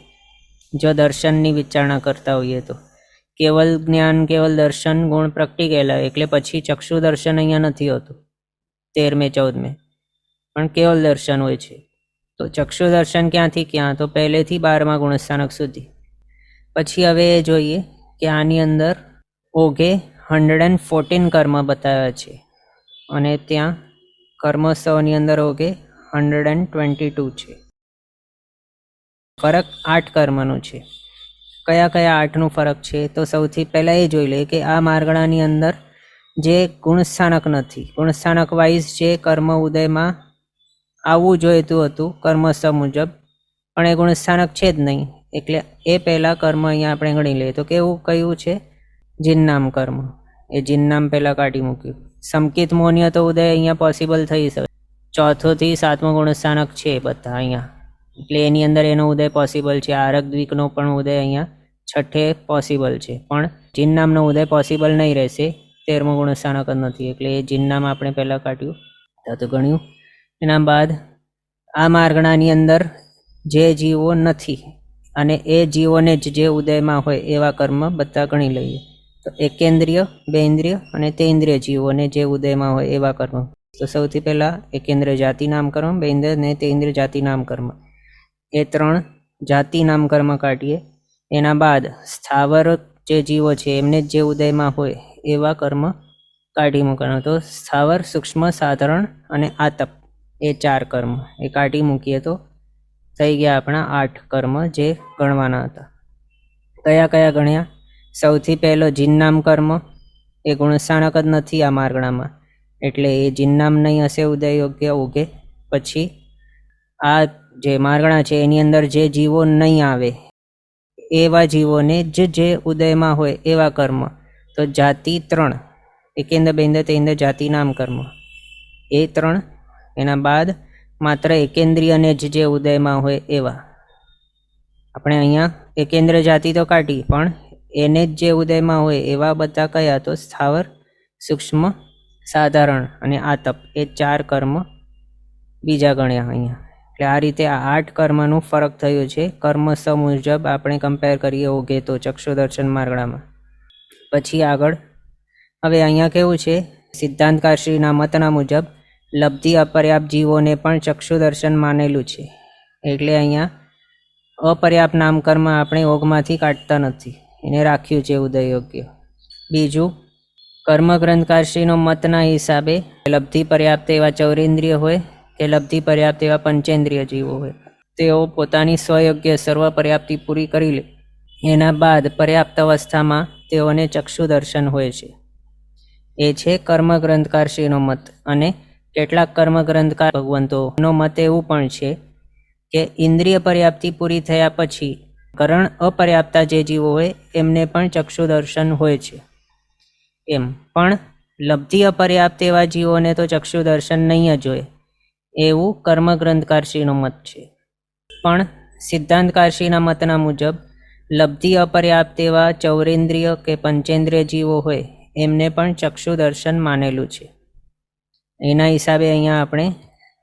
S1: જો દર્શનની વિચારણા કરતા હોઈએ તો કેવલ જ્ઞાન, કેવલ દર્શન ગુણ પ્રગટી ગયેલા, એટલે પછી ચક્ષુદર્શન અહીંયા નથી હોતું 13મે 14મે, પણ કેવલ દર્શન હોય છે. તો ચક્ષુદર્શન ક્યાંથી ક્યાં? તો પહેલેથી 12મા ગુણસ્થાનક સુધી. પછી હવે એ જોઈએ કે આની અંદર ઓઘે 114 કર્મ બતાવ્યા છે, અને ત્યાં કર્મોત્સવની અંદર ઓઘે 122 છે. ફરક 8 કર્મનો છે. કયા કયા 8નું ફરક છે? તો સૌથી પહેલાં એ જોઈ લઈએ કે આ માર્ગણાની અંદર જે ગુણસ્થાનક નથી, ગુણસ્થાનક વાઇઝ જે કર્મ ઉદયમાં આવવું જોઈતું હતું કર્મોત્સવ મુજબ, પણ એ ગુણસ્થાનક છે જ નહીં, એટલે એ પહેલાં કર્મ અહીંયા આપણે ગણી લઈએ. તો કેવું કયું છે? જિન્નામ કર્મ. એ જિન્નામ પહેલાં કાઢી મૂક્યું. સમકિત મોન્ય તો ઉદય અહીંયા પોસિબલ થઈ શકે, 4થો થી 7મો ગુણસ્થાનક છે બધા અહીંયા, એટલે એની અંદર એનો ઉદય પોસિબલ છે. આરક દ્વીકનો પણ ઉદય અહીંયા 6ઠે પોસિબલ છે, પણ જિન્નામનો ઉદય પોસિબલ નહીં રહેશે, 13મો ગુણસ્થાનક જ નથી, એટલે એ જિન્નામ આપણે પહેલાં કાઢ્યું તો ગણ્યું. એના બાદ આ માર્ગણાની અંદર જે જીવો નથી અને એ જીવોને જ જે ઉદયમાં હોય એવા કર્મ બધા ગણી લઈએ. તો એકેન્દ્રિય, બેન્દ્રિય અને તેન્દ્રિય જીવોને જે ઉદયમાં હોય એવા કર્મ. તો સૌથી પહેલાં એકેન્દ્રિય જાતિ નામ કર્મ, બેન્દ્રિય અને તેન્દ્રિય જાતિ નામ કર્મ, એ 3 જાતિ નામ કર્મ કાઢીએ. એના બાદ સ્થાવર જે જીવો છે એમને જે ઉદયમાં હોય એવા કર્મ કાઢી મૂકવાનો. તો સ્થાવર, સૂક્ષ્મ, સાધારણ અને આતપ, એ 4 કર્મ એ કાઢી મૂકીએ તો થઈ ગયા આપણા 8 કર્મ જે ગણવાના હતા. કયા કયા ગણ્યા? સૌથી પહેલો જિન્નામ કર્મ, એ ગુણસ્થાનક જ નથી આ માર્ગણામાં, એટલે એ જિન્નામ નહીં હશે ઉદય યોગ્ય ઉગે. પછી આ જે માર્ગણા છે એની અંદર જે જીવો નહીં આવે એવા જીવોને જે ઉદયમાં હોય એવા કર્મ. તો જાતિ 3, એકેન્દ્ર, બેન્દ્ર, તેન્દ્ર, જાતિ નામ કર્મ, એ 3. એના બાદ માત્ર એકેન્દ્રિયને જે ઉદયમાં હોય એવા. આપણે અહીંયા એકેન્દ્ર જાતિ તો કાઢી, પણ એને જ જે ઉદયમાં હોય એવા બધા કયા? તો સ્થાવર, સૂક્ષ્મ, સાધારણ અને આતપ, એ 4 કર્મ બીજા ગણ્યા અહીંયા. એટલે આ રીતે આ 8 કર્મનું ફરક થયું છે કર્મોત્સવ મુજબ આપણે કમ્પેર કરીએ ઓઘે તો ચક્ષુદર્શન માર્ગણામાં. પછી આગળ હવે અહીંયા કેવું છે? સિદ્ધાંતકારશ્રીના મતના મુજબ લબ્ધિ અપર્યાપ્ત જીવોને પણ ચક્ષુદર્શન માનેલું છે, એટલે અહીંયા અપર્યાપ્ત નામકર્મ આપણે ઓગમાંથી કાઢતા નથી, એને રાખ્યું છે ઉદય યોગ્ય. બીજું, કર્મગ્રંથકારશ્રીનો મતના હિસાબે લબ્ધિ પર્યાપ્ત એવા ચૌરેન્દ્રિય હોય કે લબ્ધિ પર્યાપ્ત એવા પંચેન્દ્રિય જીવો હોય, તેઓ પોતાની સ્વયોગ્ય સર્વ પર્યાપ્તિ પૂરી કરી લે એના બાદ પર્યાપ્ત અવસ્થામાં તેઓને ચક્ષુદર્શન હોય છે. એ છે કર્મગ્રંથકારશ્રીનો મત. અને કેટલાક કર્મગ્રંથકાર ભગવંતોનો મત એવું પણ છે કે ઇન્દ્રિય પર્યાપ્તિ પૂરી થયા પછી કરણ અપર્યાપ્તા જે જીવો હોય એમને પણ ચક્ષુદર્શન હોય છે. એમ પણ લબ્ધિ અપર્યાપ્ત એવા જીવોને તો ચક્ષુદર્શન નહીં જ હોય એવું કર્મગ્રંથકારશ્રીનો મત છે. પણ સિદ્ધાંતકારશ્રીના મતના મુજબ લબ્ધિ અપર્યાપ્ત એવા ચૌરેન્દ્રિય કે પંચેન્દ્રિય જીવો હોય એમને પણ ચક્ષુદર્શન માનેલું છે. એના હિસાબે અહીંયા આપણે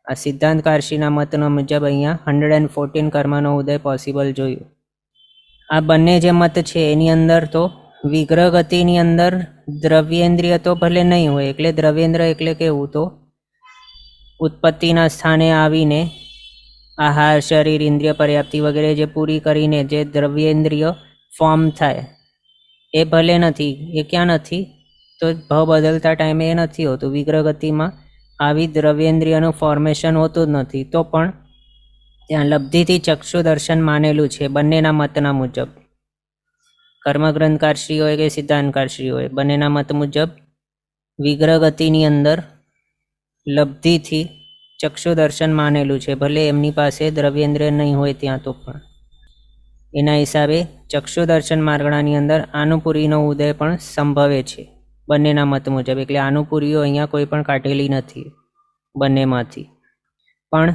S1: આ સિદ્ધાંતકારશ્રીના મતના મુજબ અહીંયા 114 કર્મનો ઉદય પોસિબલ જોયું. આ બંને જે મત છે એની અંદર તો વિગ્રહ ગતિની અંદર દ્રવ્યેન્દ્રિય તો ભલે નહીં હોય, એટલે દ્રવ્યેન્દ્ર એટલે કેવું? તો ઉત્પત્તિના સ્થાને આવીને આહાર, શરીર, ઇન્દ્રિય પર્યાપ્તિ વગેરે જે પૂરી કરીને જે દ્રવ્યેન્દ્રિય ફોર્મ થાય એ ભલે નથી. એ ક્યાં નથી? તો ભાવ બદલતા ટાઈમે એ નથી હોતું. વિગ્રહ ગતિમાં આવી દ્રવ્યેન્દ્રિયનું ફોર્મેશન હોતું જ નથી, તો પણ ત્યાં લબ્ધિથી ચક્ષુ દર્શન માનેલું છે બંનેના મતના મુજબ. કર્મગ્રંથકારશ્રી હોય કે સિદ્ધાંતકારશ્રી હોય, બંનેના મત મુજબ વિગ્રહ ગતિની અંદર લબ્ધિથી ચક્ષુ દર્શન માનેલું છે, ભલે એમની પાસે દ્રવ્યેન્દ્રિય નહીં હોય ત્યાં તો પણ. એના હિસાબે ચક્ષુ દર્શન માર્ગણાની અંદર આનુપુરીનો ઉદય પણ સંભવે છે બંનેના મત મુજબ. એટલે આનુપુરીઓ અહીંયા કોઈ પણ કાઢેલી નથી બંનેમાંથી. પણ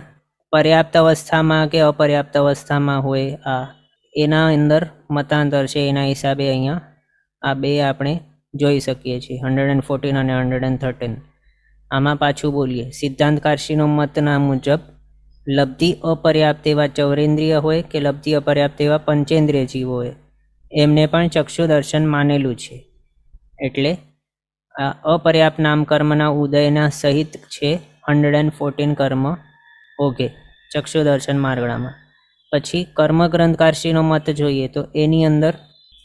S1: પર્યાપ્ત અવસ્થામાં કે અપર્યાપ્ત અવસ્થામાં હોય આ એના અંદર મતાંતર છે. એના હિસાબે અહીંયા આ બે આપણે જોઈ શકીએ છીએ, 114 અને 113. આમાં પાછું બોલીએ. સિદ્ધાંતકારશ્રીનો મતના મુજબ લબ્ધિ અપર્યાપ્ત એવા ચૌરેન્દ્રિય હોય કે લબ્ધિ અપર્યાપ્ત એવા પંચેન્દ્રિય જીવો હોય, એમને પણ ચક્ષુ દર્શન માનેલું છે. એટલે આ અપર્યાપ્ત નામ કર્મના ઉદયના સહિત છે 114 કર્મ ઓકે ચક્ષુ દર્શન માર્ગણામાં. પછી કર્મગ્રંથકારશ્રીનો મત જોઈએ તો એની અંદર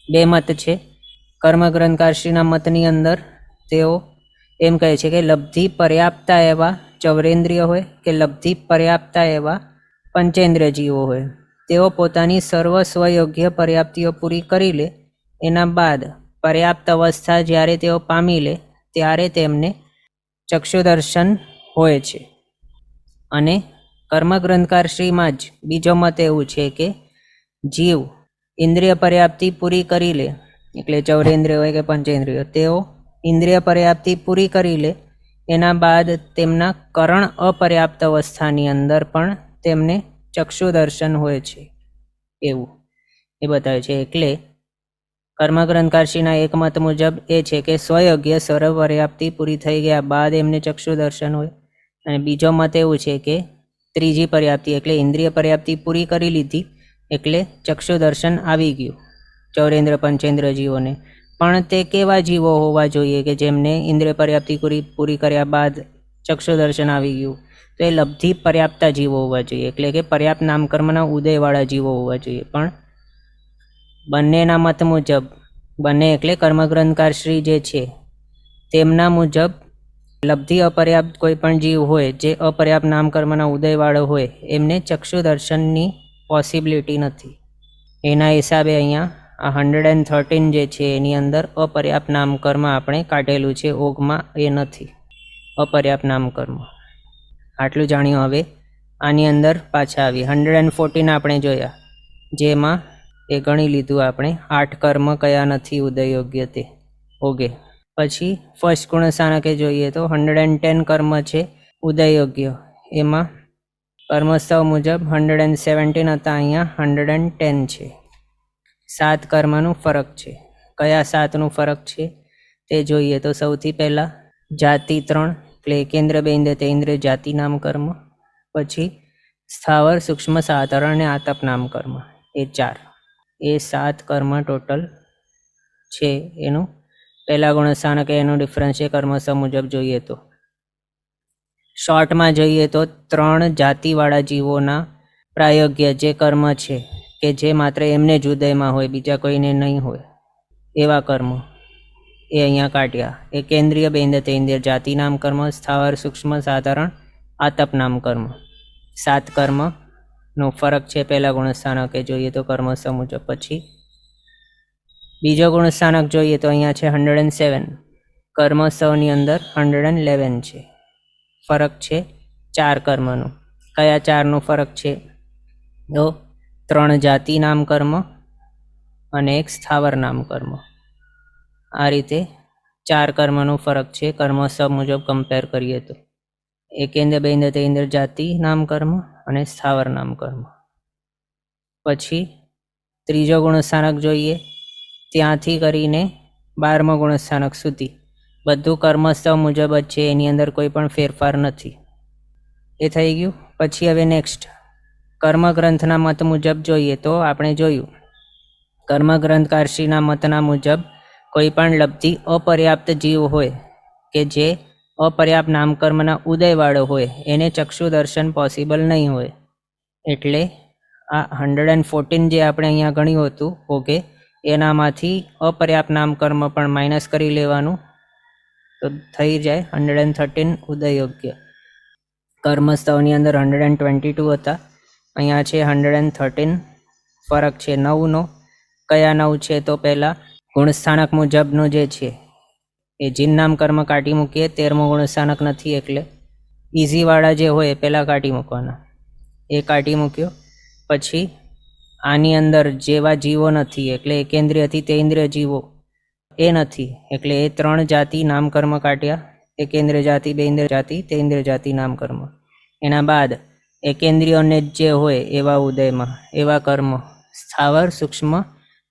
S1: બે મત છે. કર્મગ્રંથકારશ્રીના મતની અંદર તેઓ એમ કહે છે કે લબ્ધિ પર્યાપ્તા એવા ચૌરેન્દ્રિય હોય કે લબ્ધિ પર્યાપ્તા એવા પંચેન્દ્રિય જીવો હોય, તેઓ પોતાની સર્વ સ્વયોગ્ય પર્યાપ્તિઓ પૂરી કરી લે, એના બાદ પર્યાપ્ત અવસ્થા જ્યારે તેઓ પામી લે ત્યારે તેમને ચક્ષુદર્શન હોય છે. અને કર્મગ્રંથકારશ્રીમાં જ બીજો મત એવું છે કે જીવ ઇન્દ્રિય પર્યાપ્તિ પૂરી કરી લે, એટલે ચૌરેન્દ્રિય હોય કે પંચેન્દ્રિય, તેઓ ઇન્દ્રિય પર્યાપ્તિ પૂરી કરી લે એના બાદ તેમના કરણ અપર્યાપ્ત અવસ્થાની અંદર પણ તેમને ચક્ષુદર્શન હોય છે એવું એ બતાવે છે. એટલે કર્મગ્રંથકારશ્રીના એક મત મુજબ એ છે કે સ્વયોગ્ય સર્વ પર્યાપ્તિ પૂરી થઈ ગયા બાદ એમને ચક્ષુદર્શન હોય. અને બીજો મત એવું છે કે ત્રીજી પર્યાપ્તિ એટલે ઇન્દ્રિય પર્યાપ્તિ પૂરી કરી લીધી એટલે ચક્ષુદર્શન આવી ગયું ચૌરેન્દ્ર પંચેન્દ્ર જીવોને. પણ તે કેવા જીવો હોવા જોઈએ કે જેમને ઇન્દ્રિય પર્યાપ્તિ પૂરી કર્યા બાદ ચક્ષુદર્શન આવી ગયું? તો એ લબ્ધિ પર્યાપ્તા જીવો હોવા જોઈએ, એટલે કે પર્યાપ્ત નામકર્મના ઉદયવાળા જીવો હોવા જોઈએ. પણ બંનેના મત મુજબ, બંને એટલે કર્મગ્રંથકારશ્રી જે છે તેમના મુજબ લબ્ધિ અપર્યાપ્ત કોઈ પણ જીવ હોય જે અપર્યાપ્ત નામકર્મના ઉદયવાળો હોય એમને ચક્ષુદર્શનની પોસિબિલિટી નથી. એના હિસાબે અહીંયા આ 113 જે છે એની અંદર અપર્યાપ્ત નામકર્મ આપણે કાઢેલું છે, ઓગમાં એ નથી અપર્યાપ્ત નામકર્મ. આટલું જાણ્યું. હવે આની અંદર પાછા આવી 114 આપણે જોયા, જેમાં એ ગણી લીધું આપણે 8 કર્મ કયા નથી ઉદયયોગ્ય તે ઓગે. પછી ફર્સ્ટ ગુણસ્થાનકે જોઈએ તો 110 કર્મ છે ઉદયયોગ્ય, એમાં કર્મસ્થવ મુજબ 117 હતા, અહીંયા 110 છે. 7 કર્મનું ફરક છે. કયા 7નું ફરક છે તે જોઈએ તો સૌથી પહેલાં જાતિ 3 એટલે એકેન્દ્ર બેન્દ્ર તેન્દ્ર જાતિ નામ કર્મ, પછી સ્થાવર સૂક્ષ્મ સાધારણ અને આતપ નામ કર્મ, એ 4. એ 7 કર્મ ટોટલ છે. એનું પહેલા ગુણસ્થાનક એનું ડિફરન્સ છે કર્મસ્થવ મુજબ જોઈએ તો. શોર્ટમાં જોઈએ તો 3 જાતિવાળા જીવોના પ્રાયોગ્ય જે કર્મ છે કે જે માત્ર એમને જ ઉદયમાં હોય, બીજા કોઈને નહીં હોય, એવા કર્મ એ અહીંયા કાઢ્યા. એ કેન્દ્રીય બેન્દ્ર તેન્દ્ર જાતિ નામ કર્મ, સ્થાવર સૂક્ષ્મ સાધારણ આતપ નામ કર્મ. 7 કર્મનો ફરક છે પહેલા ગુણસ્થાનકે જોઈએ તો કર્મસ્થવ મુજબ. પછી બીજો ગુણસ્થાનક જોઈએ તો અહીંયા છે 107, કર્મસ્થવની અંદર 111 છે. ફરક છે 4 કર્મનો. કયા 4નું ફરક છે? તો 3 જાતિ નામ કર્મ અને 1 સ્થાવર નામ કર્મ. આ રીતે 4 કર્મનો ફરક છે કર્મસ્થવ મુજબ કમ્પેર કરીએ તો. એકેન્દ્ર બેન્દ્ર તેન્દ્ર જાતિ નામ કર્મ અને સ્થાવર નામ કર્મ. પછી ત્રીજો ગુણસ્થાનક જોઈએ, ત્યાંથી કરીને 12મો ગુણસ્થાનક સુધી બધું કર્મસ્થવ મુજબ જ છે, એની અંદર કોઈ પણ ફેરફાર નથી. એ થઈ ગયું. પછી હવે નેક્સ્ટ કર્મગ્રંથના મત મુજબ જોઈએ તો આપણે જોયું કર્મગ્રંથકારશ્રીના મતના મુજબ કોઈ પણ લબ્ધિ અપર્યાપ્ત જીવ હોય કે જે અપર્યાપ્ત નામકર્મના ઉદયવાળો હોય એને ચક્ષુદર્શન પોસિબલ નહીં હોય. એટલે આ 114 જે આપણે અહીંયા ગણ્યું હતું ઓકે, એનામાંથી અપર્યાપ્ત નામકર્મ પણ માઇનસ કરી લેવાનું તો થઈ જાય 113 ઉદયયોગ્ય. કર્મસ્થવની અંદર 122 હતા, અહીંયા છે 113 ફરક છે 9નો. કયા 9 છે? તો પહેલાં ગુણસ્થાનક મુજબનું જે છે એ જીન નામ કર્મ કાઢી મૂકીએ. 13મો ગુણસ્થાનક નથી એટલે ઇઝીવાળા જે હોય એ પહેલાં કાઢી મૂકવાના. એ કાઢી મૂક્યો. પછી આની અંદર જેવા જીવો નથી એટલે એકેન્દ્રિયથી તેન્દ્રિય જીવો એ નથી એટલે એ 3 જાતિ નામકર્મ કાઢ્યા. એકેન્દ્રિય જાતિ, બેન્દ્રિય જાતિ, તેન્દ્રિય જાતિ નામકર્મ. એના બાદ એકેન્દ્રિયોને જે હોય એવા ઉદયમાં એવા કર્મ સ્થાવર, સૂક્ષ્મ,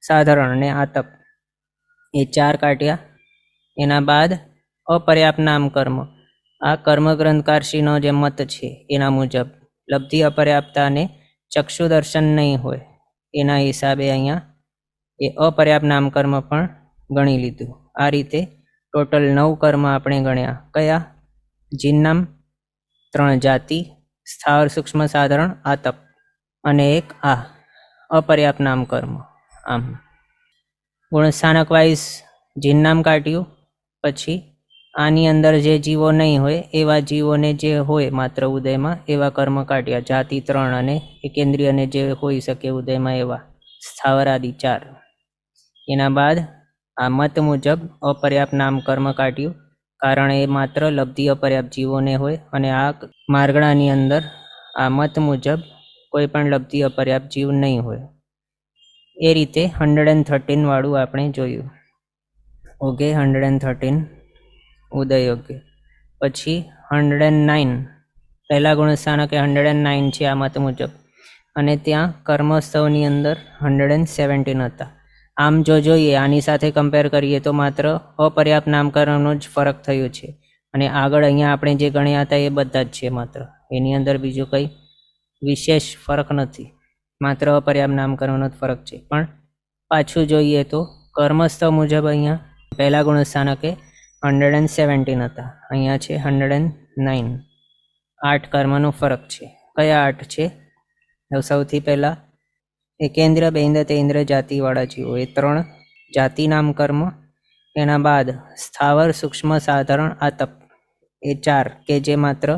S1: સાધારણ અને આતપ એ 4 કાઢ્યા. એના બાદ અપર્યાપ્ત નામકર્મ. આ કર્મગ્રંથકારશ્રીનો જે મત છે એના મુજબ લબ્ધિ અપર્યાપ્તતાને ચક્ષુ દર્શન નહીં હોય એના હિસાબે અહીંયા એ અપર્યાપ્ત નામકર્મ પણ ગણી લીધું. આ રીતે ટોટલ 9 કર્મ આપણે ગણ્યા. કયા? જીનનામ, 3 જાતિ, સ્થાવર, સૂક્ષ્મ, સાધારણ, આતપ અને એક આ અપર્યાપ્ત નામકર્મ. આમ ગુણસ્થાનક વાઇઝ જીનનામ કાઢ્યું. પછી આની અંદર જે જીવો નહીં હોય એવા જીવોને જે હોય માત્ર ઉદયમાં એવા કર્મ કાઢ્યા. જાતિ 3 અને એકેન્દ્રિયને જે હોઈ શકે ઉદયમાં એવા સ્થાવર આદિ 4. એના બાદ આ મત મુજબ અપર્યાપ્ત નામ કર્મ કાઢ્યું, કારણ એ માત્ર લબ્ધિ અપર્યાપ્ત જીવોને હોય અને આ માર્ગણાની અંદર આ મત મુજબ કોઈ પણ લબ્ધિ અપર્યાપ્ત જીવ નહીં હોય. એ રીતે 113 વાળું આપણે જોયું. ઓકે, 113 ઉદયયોગ્ય. પછી 109 પહેલા ગુણસ્થાનક 109 છે આ મત મુજબ અને ત્યાં કર્મસ્થવની અંદર 117 હતા. આમ જો જોઈએ આની સાથે કમ્પેર કરીએ તો માત્ર અપર્યાપ્ત નામકરણનો જ ફરક થયો છે અને આગળ અહીંયા આપણે જે ગણ્યા હતા એ બધા જ છે. માત્ર એની અંદર બીજું કંઈ વિશેષ ફરક નથી, માત્ર અપર્યાપ્ત નામકરણનો જ ફરક છે. પણ પાછું જોઈએ તો કર્મસ્થવ મુજબ અહીંયા પહેલા ગુણસ્થાનકે 117 હતા, અહીંયા છે 109. 8 કર્મનો ફરક છે. કયા 8 છે? સૌથી પહેલાં એકેન્દ્ર, બેન્દ્ર, તેન્દ્ર જાતિવાળા જીવો એ 3 જાતિ નામ કર્મ. એના બાદ સ્થાવર, સૂક્ષ્મ, સાધારણ, આતપ એ 4 કે જે માત્ર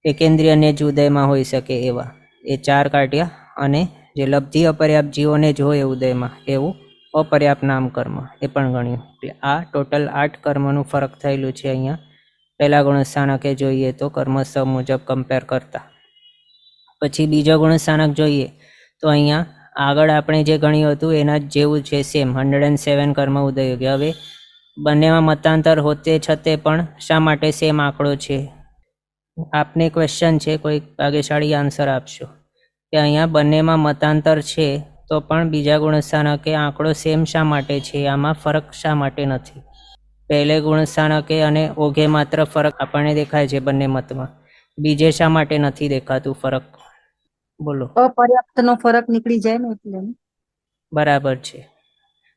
S1: એકેન્દ્રિયને જ ઉદયમાં હોઈ શકે એવા એ 4 કાઢ્યા. અને જે લબ્ધિ અપર્યાપ્ત જીવોને જ હોય ઉદયમાં એવું અપર્યાપ્ત નામ કર્મ એ પણ ગણ્યું. એટલે આ ટોટલ 8 કર્મનું ફરક થયેલું છે અહીંયા પહેલા ગુણસ્થાનકે જોઈએ તો કર્મસ્થવ મુજબ કમ્પેર કરતા. પછી બીજો ગુણસ્થાનક જોઈએ તો અહીંયા આગળ આપણે જે ગણ્યું હતું એના જ જેવું છે, સેમ 107 કર્મ ઉદયયોગ્ય. હવે બંનેમાં મતાંતર હોતે છતે પણ શા માટે સેમ આંકડો છે? આપને ક્વેશ્ચન છે, કોઈ ભાગ્યશાળી આન્સર આપશો કે અહીંયા બંનેમાં મતાંતર છે તો પણ બીજા ગુણસ્થાનકે આંકડો સેમ શા માટે છે? આમાં ફરક શા માટે નથી? પહેલે ગુણસ્થાનકે અને ઓઘે માત્ર ફરક આપણને દેખાય છે બંને મતમાં, બીજે શા માટે નથી દેખાતું ફરક? બોલો.
S2: અપર્યાપ્તનો ફરક નીકળી જાય ને એટલે.
S1: બરાબર છે.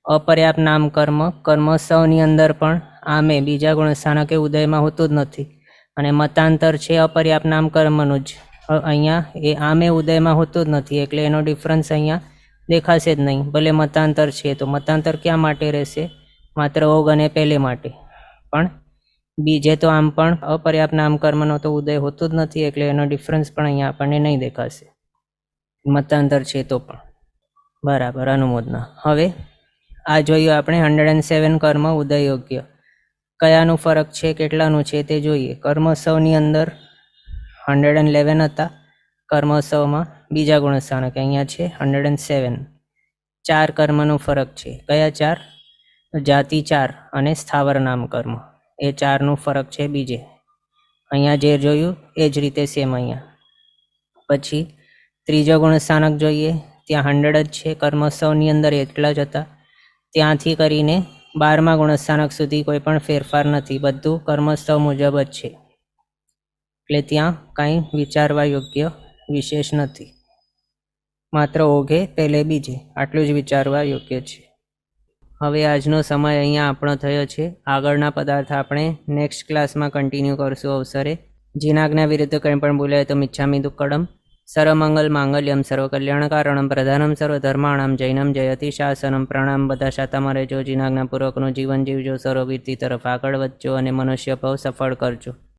S1: અપર્યાપ્ત નામ કર્મ કર્મસ્થવની અંદર પણ આમે બીજા ગુણસ્થાનકે ઉદયમાં હોતું જ નથી અને મતાંતર છે અપર્યાપ્ત નામ કર્મનું જ. અહીંયા એ આમે ઉદયમાં હોતું જ નથી એટલે એનો ડિફરન્સ અહીંયા દેખાશે જ નહીં. ભલે મતાંતર છે તો મતાંતર ક્યાં માટે રહેશે? માત્ર ઓગ અને પહેલે માટે. પણ બીજે તો આમ પણ અપર્યાપ્ત નામ કર્મનો તો ઉદય હોતું જ નથી એટલે એનો ડિફરન્સ પણ અહીંયા આપણને નહીં દેખાશે, મતાંતર છે તો પણ. બરાબર, અનુમોદના. હવે આ જોયું આપણે 107 કર્મ ઉદયયોગ્ય. કયાનું ફરક છે, કેટલાનું છે તે જોઈએ. કર્મોત્સવની અંદર 111 હતા. કર્મોત્સવમાં બીજા ગુણસ્થાનક અહીંયા છે 107. 4 કર્મનો ફરક છે. કયા 4? જાતિ 4 અને સ્થાવર નામ કર્મ એ 4નું ફરક છે બીજે. અહીંયા જે જોયું એ જ રીતે સેમ અહીંયા. પછી ત્રીજો ગુણસ્થાનક જોઈએ, ત્યાં 100 જ છે. કર્મોત્સવની અંદર એટલા જ હતા. ત્યાંથી કરીને 12મા ગુણસ્થાનક સુધી કોઈ પણ ફેરફાર નથી, બધું કર્મોત્સવ મુજબ જ છે એટલે ત્યાં કાંઈ વિચારવા યોગ્ય વિશેષ નથી. માત્ર ઓઘે પહેલે બીજે આટલું જ વિચારવા યોગ્ય છે. હવે આજનો સમય અહીંયા આપણો થયો છે. આગળના પદાર્થ આપણે નેક્સ્ટ ક્લાસમાં કન્ટિન્યુ કરશું અવસરે. જીનાજ્ઞા વિરુદ્ધ કંઈ પણ બોલાય તો મિચ્છામિ દુક્કડમ. સર્વમંગલ માંગલ્યમ સર્વકલ્યાણકારણમ પ્રધાનમ સર્વધર્માણમ જૈનમ જયતિ શાસનમ. પ્રણામ. બધા શાતામાં રહેજો, જીનાજ્ઞાપૂર્વકનું જીવન જીવજો, સર્વવીરતી તરફ આગળ વધજો અને મનુષ્ય ભાવ સફળ કરજો.